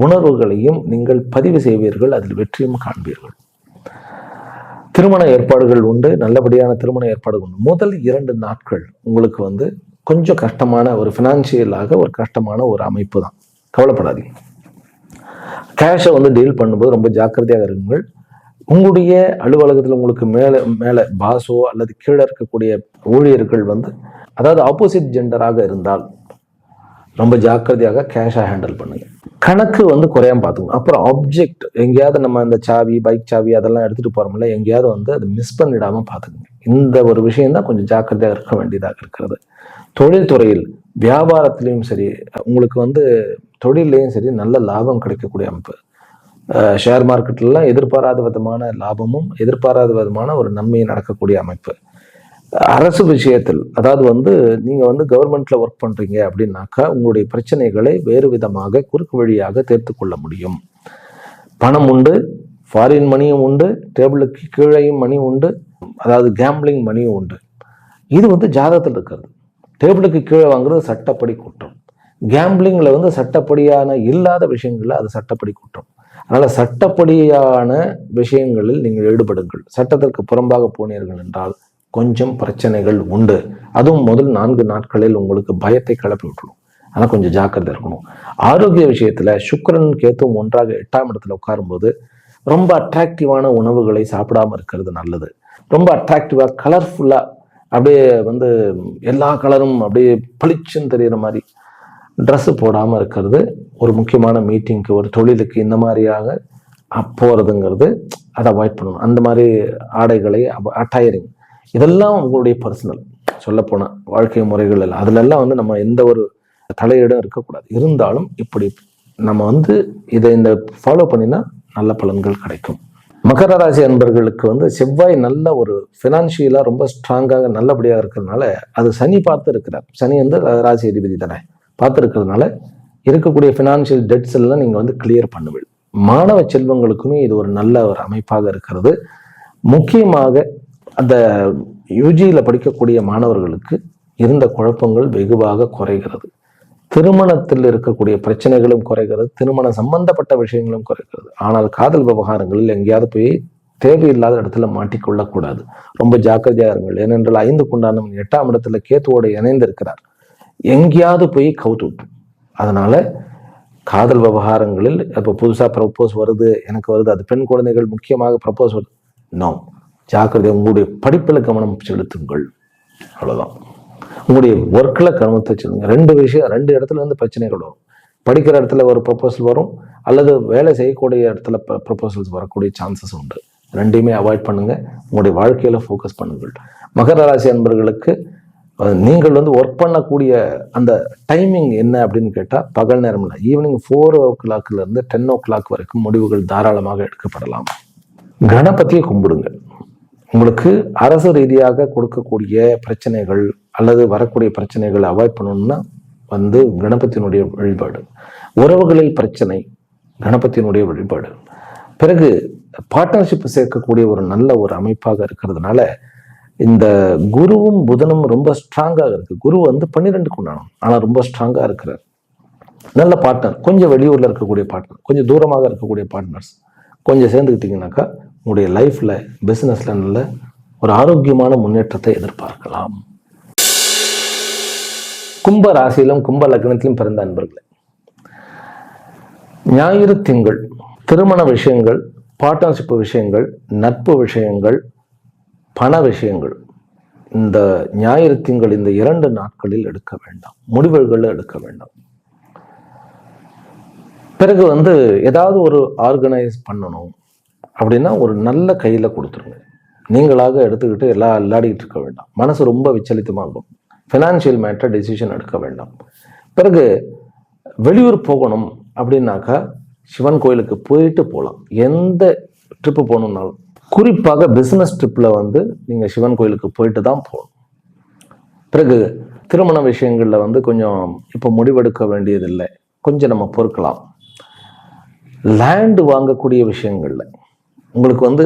உணர்வுகளையும் நீங்கள் பதிவு செய்வீர்கள், அதில் வெற்றியும் காண்பீர்கள். திருமண ஏற்பாடுகள் உண்டு, நல்லபடியான திருமண ஏற்பாடுகள் உண்டு. முதல் 2 நாட்கள் உங்களுக்கு கொஞ்சம் கஷ்டமான ஒரு ஃபினான்ஷியலாக ஒரு கஷ்டமான ஒரு அமைப்பு தான். கவலைப்படாதீங்க. கேஷை டீல் பண்ணும்போது ரொம்ப ஜாக்கிரதையாக இருங்கள். உங்களுடைய அலுவலகத்தில் உங்களுக்கு மேலே பாஸோ அல்லது கீழே இருக்கக்கூடிய ஊழியர்கள் அதாவது ஆப்போசிட் ஜெண்டராக இருந்தால் ரொம்ப ஜாக்கிரதையாக கேஷை ஹேண்டில் பண்ணுங்க. கணக்கு குறையாம பார்த்துக்கணும். அப்புறம் ஆப்ஜெக்ட் எங்கேயாவது நம்ம இந்த சாவி, பைக் சாவி அதெல்லாம் எடுத்துட்டு போறோம்ல, எங்கேயாவது அதை மிஸ் பண்ணிடாம பார்த்துக்கோங்க. இந்த ஒரு விஷயம் தான் கொஞ்சம் ஜாக்கிரதையாக இருக்க வேண்டியதாக இருக்கிறது. தொழில்துறையில் வியாபாரத்திலையும் சரி, உங்களுக்கு தொழிலையும் சரி நல்ல லாபம் கிடைக்கக்கூடிய அமைப்பு. ஷேர் மார்க்கெட்லாம் எதிர்பாராத விதமான லாபமும் எதிர்பாராத விதமான ஒரு நன்மையை நடக்கக்கூடிய அமைப்பு. அரசு விஷயத்தில், அதாவது நீங்க கவர்மெண்ட்ல ஒர்க் பண்றீங்க அப்படின்னாக்கா உங்களுடைய பிரச்சனைகளை வேறு விதமாக குறுக்கு வழியாக தீர்த்து கொள்ள முடியும். பணம் உண்டு, ஃபாரின் மணியும் உண்டு, டேபிளுக்கு கீழேயும் மணி உண்டு, அதாவது கேம்பிளிங் மணியும் உண்டு. இது ஜாதகத்தில் இருக்கிறது. டேபிளுக்கு கீழே வாங்குறது சட்டப்படி குற்றம். கேம்பிளிங்ல சட்டப்படியான இல்லாத விஷயங்கள்ல அது சட்டப்படி குற்றம். அதனால சட்டப்படியான விஷயங்களில் நீங்கள் ஈடுபடுங்கள். சட்டத்திற்கு புறம்பாக போனீர்கள் என்றால் கொஞ்சம் பிரச்சனைகள் உண்டு. அதுவும் முதல் 4 நாட்களில் உங்களுக்கு பயத்தை கிளப்பி விட்டுடும். ஆனால் கொஞ்சம் ஜாக்கிரதை இருக்கணும். ஆரோக்கிய விஷயத்துல சுக்கிரன் கேத்தும் ஒன்றாக 8ஆம் இடத்துல உட்காரும்போது ரொம்ப அட்ராக்டிவான உணவுகளை சாப்பிடாம இருக்கிறது நல்லது. ரொம்ப அட்ராக்டிவா கலர்ஃபுல்லா அப்படியே எல்லா கலரும் அப்படியே பளிச்சுன்னு தெரிகிற மாதிரி ட்ரெஸ்ஸு போடாமல் இருக்கிறது. ஒரு முக்கியமான மீட்டிங்க்கு, ஒரு தொழிலுக்கு இந்த மாதிரியாக போகிறதுங்கிறது அதை அவாய்ட் பண்ணணும். அந்த மாதிரி ஆடைகளை அட்டையரிங் இதெல்லாம் உங்களுடைய பர்சனல் சொல்லப்போனால் வாழ்க்கை முறைகள் எல்லாம் அதுலெல்லாம் நம்ம எந்த ஒரு தலையீடும் இருக்கக்கூடாது. இருந்தாலும் இப்படி நம்ம இதை ஃபாலோ பண்ணினா நல்ல பலன்கள் கிடைக்கும். மகர ராசி அன்பர்களுக்கு செவ்வாய் நல்ல ஒரு ஃபினான்ஷியலாக ரொம்ப ஸ்ட்ராங்காக நல்லபடியாக இருக்கிறதுனால, அது சனி பார்த்து இருக்கிறார். சனி ராசி அதிபதி தானே, பார்த்து இருக்கிறதுனால இருக்கக்கூடிய ஃபினான்ஷியல் டெட்ஸ் எல்லாம் நீங்கள் கிளியர் பண்ணுவீங்க. மாணவ செல்வங்களுக்குமே இது ஒரு நல்ல ஒரு அமைப்பாக இருக்கிறது. முக்கியமாக அந்த யூஜியில் படிக்கக்கூடிய மாணவர்களுக்கு இருந்த குழப்பங்கள் வெகுவாக குறைகிறது. திருமணத்தில் இருக்கக்கூடிய பிரச்சனைகளும் குறைகிறது, திருமணம் சம்பந்தப்பட்ட விஷயங்களும் குறைகிறது. ஆனால் காதல் விவகாரங்களில் எங்கேயாவது போய் தேவையில்லாத இடத்துல மாட்டிக்கொள்ளக்கூடாது. ரொம்ப ஜாக்கிரதையா இருங்கள். ஏனென்றால் 5க்கு உண்டான 8ஆம் இடத்துல கேத்துவோடு இணைந்து இருக்கிறார். எங்கேயாவது போய் கவுத்து விட்டு, அதனால காதல் விவகாரங்களில் இப்போ புதுசாக ப்ரப்போஸ் வருது, எனக்கு வருது, அது பெண் குழந்தைகள் முக்கியமாக ப்ரப்போஸ் வருது, நோ, ஜாக்கிரதை. உங்களுடைய படிப்பில் கவனம் செலுத்துங்கள், அவ்வளோதான். உங்களுடைய ஒர்க்கில் கவனத்தை செலுத்துங்க. 2 இடத்துல இருந்து பிரச்சனைகள் வரும். படிக்கிற இடத்துல ஒரு ப்ரப்போசல் வரும், அல்லது வேலை செய்யக்கூடிய இடத்துல ப்ரப்போசல்ஸ் வரக்கூடிய சான்சஸ் உண்டு. 2யுமே அவாய்ட் பண்ணுங்க. உங்களுடைய வாழ்க்கையில ஃபோக்கஸ் பண்ணுங்கள். மகர ராசி அன்பர்களுக்கு நீங்கள் ஒர்க் பண்ணக்கூடிய அந்த டைமிங் என்ன அப்படின்னு கேட்டால், பகல் நேரம் இல்லை, ஈவினிங் 4 o'clock இருந்து 10 o'clock வரைக்கும் முடிவுகள் தாராளமாக எடுக்கப்படலாம். கணபதியை கும்பிடுங்க. உங்களுக்கு அரசு ரீதியாக கொடுக்கக்கூடிய பிரச்சனைகள் அல்லது வரக்கூடிய பிரச்சனைகளை அவாய்ட் பண்ணணும்னா கணபதியினுடைய வழிபாடு. உறவுகளில் பிரச்சனை, கணபதியினுடைய வழிபாடு. பிறகு பார்ட்னர்ஷிப் சேர்க்கக்கூடிய ஒரு நல்ல ஒரு அமைப்பாக இருக்கிறதுனால இந்த குருவும் புதனும் ரொம்ப ஸ்ட்ராங்காக இருக்கு. குரு 12க்கு உண்டானம், ஆனால் ரொம்ப ஸ்ட்ராங்கா இருக்கிறார். நல்ல பார்ட்னர், கொஞ்சம் வெளியூர்ல இருக்கக்கூடிய பார்ட்னர், கொஞ்சம் தூரமாக இருக்கக்கூடிய பார்ட்னர்ஸ் கொஞ்சம் சேர்ந்துக்கிட்டீங்கன்னாக்கா உங்களுடைய லைஃப்ல பிசினஸ்ல நல்ல ஒரு ஆரோக்கியமான முன்னேற்றத்தை எதிர்பார்க்கலாம். கும்ப ராசியிலும் கும்ப லக்னத்திலும் பிறந்த அன்பர்களே, ஞாயிறு திங்கள் திருமண விஷயங்கள், பார்ட்னர்ஷிப் விஷயங்கள், நட்பு விஷயங்கள், பண விஷயங்கள், இந்த ஞாயிறு திங்கள் இந்த 2 நாட்களில் எடுக்க வேண்டாம், முடிவுகள் எடுக்க வேண்டாம். பிறகு ஏதாவது ஒரு ஆர்கனைஸ் பண்ணணும் அப்படின்னா ஒரு நல்ல கையில கொடுத்துருங்க. நீங்களாக எடுத்துக்கிட்டு விளையாடிக்கிட்டு இருக்க வேண்டாம். மனசு ரொம்ப விச்சலித்தமாகும். ஃபினான்ஷியல் மேட்டர் டெசிஷன் எடுக்க வேண்டாம். பிறகு வெளியூர் போகணும் அப்படின்னாக்கா சிவன் கோயிலுக்கு போயிட்டு போகலாம். எந்த ட்ரிப்பு போகணும்னாலும், குறிப்பாக பிசினஸ் ட்ரிப்ல நீங்க சிவன் கோயிலுக்கு போயிட்டு தான் போகணும். பிறகு திருமண விஷயங்கள்ல கொஞ்சம் இப்போ முடிவெடுக்க வேண்டியதில்லை, கொஞ்சம் நம்ம பொறுக்கலாம். லேண்டு வாங்கக்கூடிய விஷயங்கள்ல உங்களுக்கு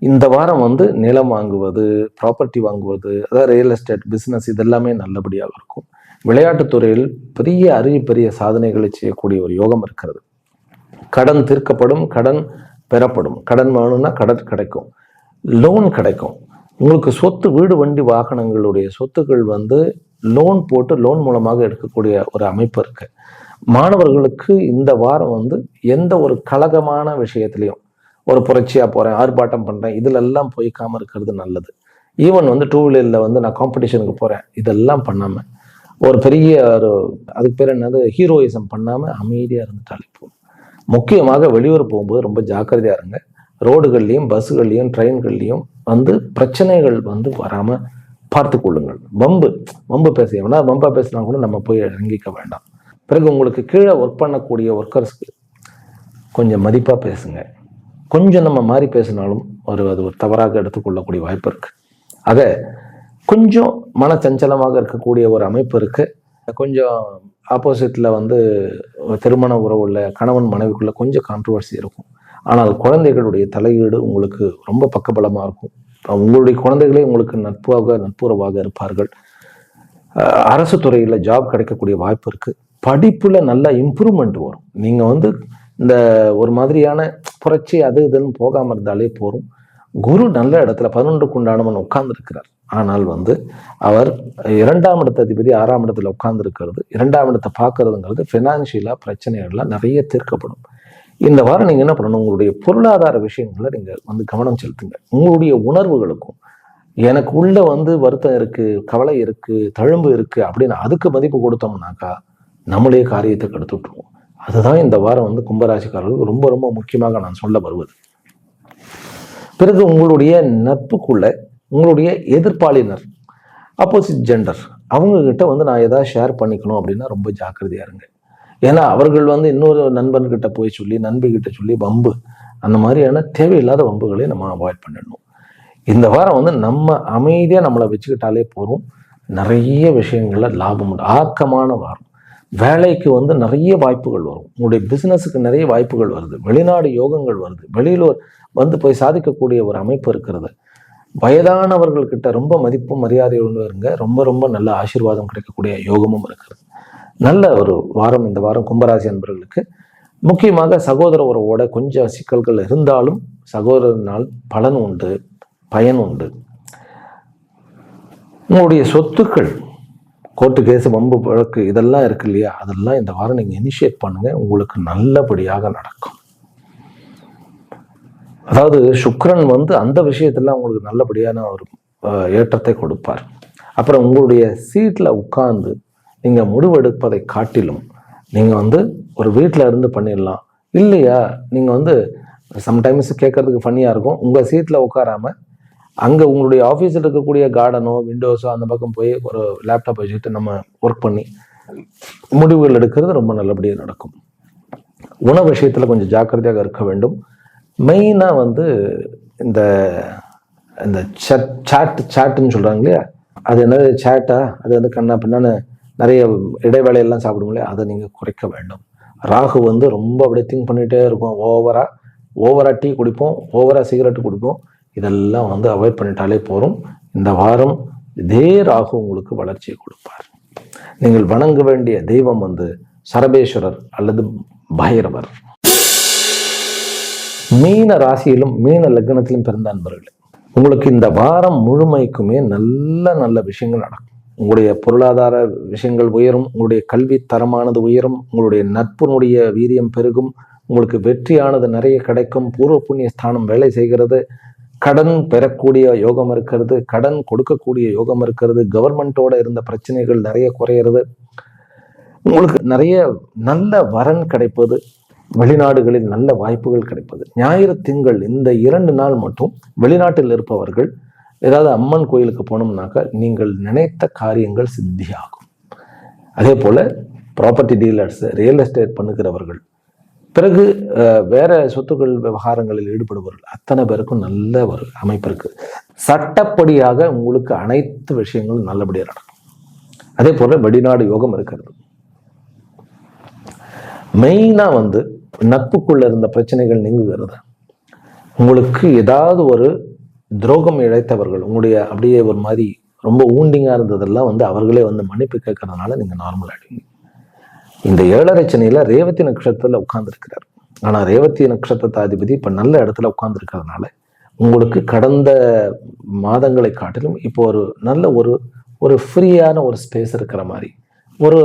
இந்த வாரம் நிலம் வாங்குவது, ப்ராப்பர்ட்டி வாங்குவது, அதாவது ரியல் எஸ்டேட் பிஸ்னஸ், இதெல்லாமே நல்லபடியாக இருக்கும். விளையாட்டுத்துறையில் பெரிய சாதனைகளை செய்யக்கூடிய ஒரு யோகம் இருக்கிறது. கடன் தீர்க்கப்படும், கடன் பெறப்படும். கடன் வேணும்னா கடன் கிடைக்கும், லோன் கிடைக்கும். உங்களுக்கு சொத்து, வீடு, வண்டி, வாகனங்களுடைய சொத்துக்கள் லோன் போட்டு லோன் மூலமாக எடுக்கக்கூடிய ஒரு அமைப்பு இருக்கு. மாணவர்களுக்கு இந்த வாரம் எந்த ஒரு கலகமான விஷயத்திலையும், ஒரு புரட்சியா போறேன், ஆர்ப்பாட்டம் பண்றேன், இதுல எல்லாம் போய்க்காம இருக்கிறது நல்லது. ஈவன் 2 வீலர்ல நான் காம்படிஷனுக்கு போறேன், இதெல்லாம் பண்ணாம, ஒரு பெரிய அதுக்கு பேர் என்னது ஹீரோயிசம் பண்ணாம அமைதியா இருந்துட்டாலே போதும். முக்கியமாக வெளியூர் போகும்போது ரொம்ப ஜாக்கிரதையா இருங்க. ரோடுகள்லையும் பஸ்ஸுகள்லையும் ட்ரெயின்கள்லையும் பிரச்சனைகள் வராம பார்த்து கொள்ளுங்கள். வம்பு பேசினா வம்பா பேசினா கூட நம்ம போய் இறங்கிக்க வேண்டாம். பிறகு உங்களுக்கு கீழே ஒர்க் பண்ணக்கூடிய ஒர்க்கர்ஸ்க்கு கொஞ்சம் மதிப்பா பேசுங்க. கொஞ்சம் நம்ம மாறி பேசினாலும் அது ஒரு தவறாக எடுத்துக்கொள்ளக்கூடிய வாய்ப்பு இருக்கு. ஆக கொஞ்சம் மனச்சஞ்சலமாக இருக்கக்கூடிய ஒரு அமைப்பு இருக்கு. கொஞ்சம் ஆப்போசிட்ல திருமண உறவுள்ள கணவன் மனைவிக்குள்ள கொஞ்சம் கான்ட்ரவர்சி இருக்கும். ஆனால் குழந்தைகளுடைய தலையீடு உங்களுக்கு ரொம்ப பக்கபலமா இருக்கும். உங்களுடைய குழந்தைகளே உங்களுக்கு நட்புறவாக இருப்பார்கள். அரசு துறையில ஜாப் கிடைக்கக்கூடிய வாய்ப்பு இருக்கு. படிப்புல நல்ல இம்ப்ரூவ்மெண்ட் வரும். நீங்க இந்த ஒரு மாதிரியான புரட்சி அது இதுன்னு போகாம இருந்தாலே போரும். குரு நல்ல இடத்துல 11க்கு உண்டானவன் உட்கார்ந்து இருக்கிறார். ஆனால் அவர் 2ஆம் இடத்த அதிபதி 6ஆம் இடத்துல உட்கார்ந்து இருக்கிறது, 2ஆம் இடத்தை பார்க்கறதுங்கிறது பினான்சியலா பிரச்சனைகள்லாம் நிறைய தீர்க்கப்படும். இந்த வாரம் நீங்க என்ன பண்ணணும், உங்களுடைய பொருளாதார விஷயங்களை நீங்க கவனம் செலுத்துங்க. உங்களுடைய உணர்வுகளுக்கும், எனக்கு உள்ள வருத்தம் இருக்கு, கவலை இருக்கு, தழும்பு இருக்கு அப்படின்னு அதுக்கு மதிப்பு கொடுத்தோம்னாக்கா நம்மளே காரியத்தை கெடுத்து விட்டுருவோம். அதுதான் இந்த வாரம் கும்பராசிக்காரர்களுக்கு ரொம்ப ரொம்ப முக்கியமாக நான் சொல்ல வருவது. பிறகு உங்களுடைய நட்புக்குள்ள உங்களுடைய எதிர்ப்பாளினர், ஆப்போசிட் ஜெண்டர், அவங்க கிட்ட நான் ஏதாவது ஷேர் பண்ணிக்கணும் அப்படின்னா ரொம்ப ஜாக்கிரதையா இருங்க. ஏன்னா அவர்கள் இன்னொரு நண்பன்கிட்ட போய் சொல்லி, நண்பி கிட்ட சொல்லி வம்பு, அந்த மாதிரியான தேவையில்லாத வம்புகளை நம்ம அவாய்ட் பண்ணிடணும். இந்த வாரம் நம்ம அமைதியா நம்மளை வச்சுக்கிட்டாலே போறோம். நிறைய விஷயங்கள்ல லாபம் உண்டு. ஆக்கமான வாரம். வேலைக்கு நிறைய வாய்ப்புகள் வரும். உங்களுடைய பிசினஸுக்கு நிறைய வாய்ப்புகள் வருது. வெளிநாடு யோகங்கள் வருது. வெளியூர் போய் சாதிக்கக்கூடிய ஒரு அமைப்பு இருக்கிறது. வயதானவர்கள் கிட்ட ரொம்ப மதிப்பும் மரியாதையோடு இருங்க. ரொம்ப ரொம்ப நல்ல ஆசீர்வாதம் கிடைக்கக்கூடிய யோகமும் இருக்கிறது. நல்ல ஒரு வாரம் இந்த வாரம் கும்பராசி அன்பர்களுக்கு. முக்கியமாக சகோதர உறவோட கொஞ்சம் சிக்கல்கள் இருந்தாலும் சகோதரனால் பலன் உண்டு, பயன் உண்டு. உங்களுடைய சொத்துக்கள், கோர்ட்டு கேஸ், வம்பு வழக்கு இதெல்லாம் இருக்கு இல்லையா, அதெல்லாம் இந்த வாரம் நீங்கள் இனிஷியேட் பண்ணுங்க, உங்களுக்கு நல்லபடியாக நடக்கும். அதாவது சுக்கிரன் அந்த விஷயத்துல உங்களுக்கு நல்லபடியான ஒரு ஏற்றத்தை கொடுப்பார். அப்புறம் உங்களுடைய சீட்டில் உட்கார்ந்து நீங்கள் முடிவெடுப்பதை காட்டிலும் நீங்கள் ஒரு வீட்டில் இருந்து பண்ணிடலாம் இல்லையா. நீங்கள் சம்டைம்ஸ் கேட்கறதுக்கு ஃபன்னியாக இருக்கும். உங்கள் சீட்டில் உட்காராம அங்கே உங்களுடைய ஆஃபீஸில் இருக்கக்கூடிய கார்டனோ விண்டோஸோ அந்த பக்கம் போய் ஒரு லேப்டாப் வச்சுக்கிட்டு நம்ம ஒர்க் பண்ணி முடிவுகள் எடுக்கிறது ரொம்ப நல்லபடியாக நடக்கும். உணவு விஷயத்தில் கொஞ்சம் ஜாக்கிரதையாக இருக்க வேண்டும். மெயினாக இந்த இந்த சாட்டுன்னு சொல்கிறாங்க இல்லையா, அது என்னது சேட்டா, அது கண்ணா பின்னான்னு நிறைய இடைவேளையெல்லாம் சாப்பிடும் இல்லையா, அதை நீங்கள் குறைக்க வேண்டும். ராகு ரொம்ப அப்படியே திங்க் பண்ணிகிட்டே இருக்கும். ஓவராக டீ குடிப்போம், ஓவராக சிகரெட்டு குடிப்போம். இதெல்லாம் அவாய்ட் பண்ணிட்டாலே போகிறோம். இந்த வாரம் இதே ராகு உங்களுக்கு வளர்ச்சியை கொடுப்பார். நீங்கள் வணங்க வேண்டிய தெய்வம் சரபேஸ்வரர் அல்லது பைரவர். மீன ராசியிலும் மீன லக்னத்திலும் பிறந்த அன்பர்கள், உங்களுக்கு இந்த வாரம் முழுமைக்குமே நல்ல விஷயங்கள் நடக்கும். உங்களுடைய பொருளாதார விஷயங்கள் உயரும், உங்களுடைய கல்வி தரமானது உயரும், உங்களுடைய நட்பினுடைய வீரியம் பெருகும், உங்களுக்கு வெற்றியானது நிறைய கிடைக்கும். பூர்வ புண்ணிய ஸ்தானம் வேலை செய்கிறது. கடன் பெறக்கூடிய யோகம் இருக்கிறது, கடன் கொடுக்கக்கூடிய யோகம் இருக்கிறது. கவர்மெண்ட்டோட இருந்த பிரச்சனைகள் நிறைய குறையிறது. உங்களுக்கு நிறைய நல்ல வரன் கிடைப்பது, வெளிநாடுகளில் நல்ல வாய்ப்புகள் கிடைப்பது. ஞாயிறு திங்கள் இந்த 2 நாள் மட்டும் வெளிநாட்டில் இருப்பவர்கள் ஏதாவது அம்மன் கோயிலுக்கு போனோம்னாக்கா நீங்கள் நினைத்த காரியங்கள் சித்தியாகும். அதே போல ப்ராப்பர்ட்டி டீலர்ஸ், ரியல் எஸ்டேட் பண்ணுகிறவர்கள், பிறகு வேற சொத்துக்கள் விவகாரங்களில் ஈடுபடுபவர்கள் அத்தனை பேருக்கும் நல்ல ஒரு அமைப்பு இருக்கு. சட்டப்படியாக உங்களுக்கு அனைத்து விஷயங்களும் நல்லபடியாக நடக்கும். அதே போல வெளிநாடு யோகம் இருக்கிறது. மெயினா நட்புக்குள்ள இருந்த பிரச்சனைகள் நீங்குகிறது. உங்களுக்கு ஏதாவது ஒரு துரோகம் இழைத்தவர்கள் உங்களுடைய அப்படியே ஒரு மாதிரி ரொம்ப ஊண்டிங்கா இருந்ததெல்லாம் அவர்களே மன்னிப்பு கேட்கறதுனால நீங்க நார்மல் ஆயிடுவீங்க. இந்த 7.5 சனியில ரேவதி நட்சத்திரத்துல உட்கார்ந்து இருக்கிறார். ஆனா ரேவதி நட்சத்திரத்தை அதிபதி இப்ப நல்ல இடத்துல உட்கார்ந்து இருக்கிறதுனால உங்களுக்கு கடந்த மாதங்களை காட்டிலும் இப்போ ஒரு நல்ல ஒரு ஃப்ரீயான ஒரு ஸ்பேஸ் இருக்கிற மாதிரி, ஒரு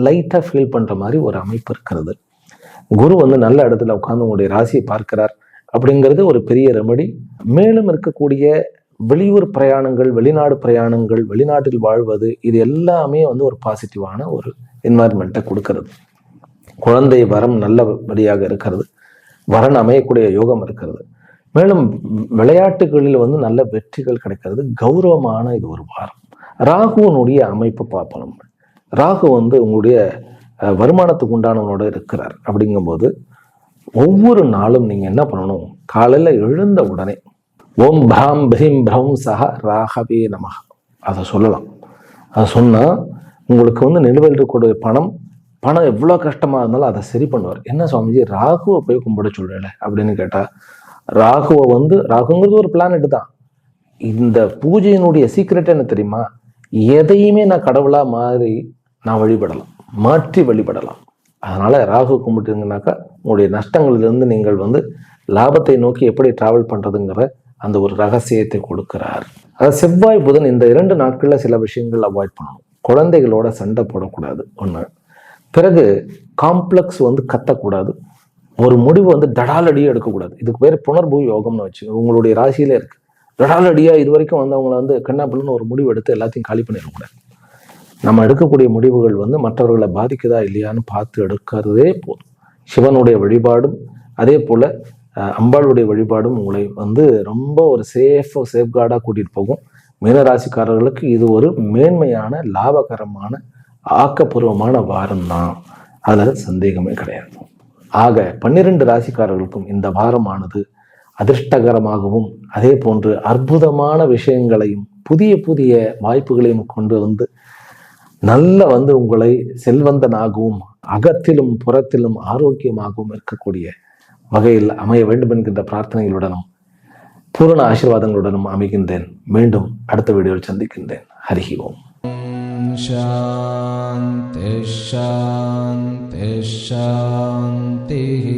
லைட்டா ஃபீல் பண்ற மாதிரி ஒரு அமைப்பு இருக்கிறது. குரு நல்ல இடத்துல உட்கார்ந்து உங்களுடைய ராசியை பார்க்கிறார் அப்படிங்கிறது ஒரு பெரிய ரெமடி. மேலும் இருக்கக்கூடிய வெளியூர் பிரயாணங்கள், வெளிநாடு பிரயாணங்கள், வெளிநாட்டில் வாழ்வது, இது எல்லாமே ஒரு பாசிட்டிவான ஒரு என்வாயர்மெண்ட்டை கொடுக்கிறது. குழந்தை வரம் நல்லபடியாக இருக்கிறது, வரன் அமையக்கூடிய யோகம் இருக்கிறது. மேலும் விளையாட்டுகளில் நல்ல வெற்றிகள் கிடைக்கிறது. கௌரவமான இது ஒரு வாரம். ராகுவனுடைய அமைப்பு பார்ப்போம். ராகு உங்களுடைய வருமானத்துக்கு உண்டானவனோட இருக்கிறார். அப்படிங்கும்போது ஒவ்வொரு நாளும் நீங்க என்ன பண்ணணும், காலையில எழுந்த உடனே ஓம் பிராம் பிரீம் பிரம் சஹ ராகவே நமஹ அதை சொல்லலாம். அதை சொன்னா உங்களுக்கு நிலுவையில் இருக்கக்கூடிய பணம் எவ்வளவு கஷ்டமா இருந்தாலும் அதை சரி பண்ணுவார். என்ன சுவாமிஜி ராகுவை போய் கும்பிட சொல்றேன் அப்படின்னு கேட்டா, ராகுவை ராகுங்கிறது ஒரு பிளானட் தான். இந்த பூஜையினுடைய சீக்ரெட் என்ன தெரியுமா, எதையுமே நான் கடவுளா மாறி நான் வழிபடலாம், மாற்றி வழிபடலாம். அதனால ராகு கும்பிட்டுங்கனாக்கா உங்களுடைய நஷ்டங்களிலிருந்து நீங்கள் லாபத்தை நோக்கி எப்படி டிராவல் பண்றதுங்கிற அந்த ஒரு ரகசியத்தை கொடுக்கிறார். அதாவது செவ்வாய் புதன் இந்த 2 நாட்கள்ல சில விஷயங்கள் அவாய்ட் பண்ணணும். குழந்தைகளோட சண்டை போடக்கூடாது ஒண்ணு. பிறகு காம்ப்ளெக்ஸ் கத்தக்கூடாது. ஒரு முடிவு தடாலடியா எடுக்கக்கூடாது. இதுக்கு பேர் புனர்பூ யோகம்னு வச்சு உங்களுடைய ராசியில இருக்கு. தடாலடியா இது வரைக்கும் அவங்கள கண்ணாப்பிள்ளைன்னு ஒரு முடிவு எடுத்து எல்லாத்தையும் காலி பண்ணிடக்கூடாது. நம்ம எடுக்கக்கூடிய முடிவுகள் மற்றவர்களை பாதிக்குதா இல்லையான்னு பார்த்து எடுக்கிறதே போதும். சிவனுடைய வழிபாடும் அதே போல அம்பாளுடைய வழிபாடும் உங்களை ரொம்ப ஒரு சேஃப்கார்டாக கூட்டிட்டு போகும். மீனராசிக்காரர்களுக்கு இது ஒரு மேன்மையான, லாபகரமான, ஆக்கப்பூர்வமான வாரம் தான். அதுல சந்தேகமே கிடையாது. ஆக 12 ராசிக்காரர்களுக்கும் இந்த வாரமானது அதிர்ஷ்டகரமாகவும் அதே போன்று அற்புதமான விஷயங்களையும் புதிய வாய்ப்புகளையும் கொண்டு நல்ல உங்களை செல்வந்தனாகவும் அகத்திலும் புறத்திலும் ஆரோக்கியமாகவும் இருக்கக்கூடிய வகையில் அமைய வேண்டும் என்கின்ற பிரார்த்தனைகளுடனும் பூரண ஆசீர்வாதங்களுடனும் அமைகின்றேன். மீண்டும் அடுத்த வீடியோவில் சந்திக்கின்றேன். ஹரி ஓம். சாந்தி சாந்தி சாந்தி.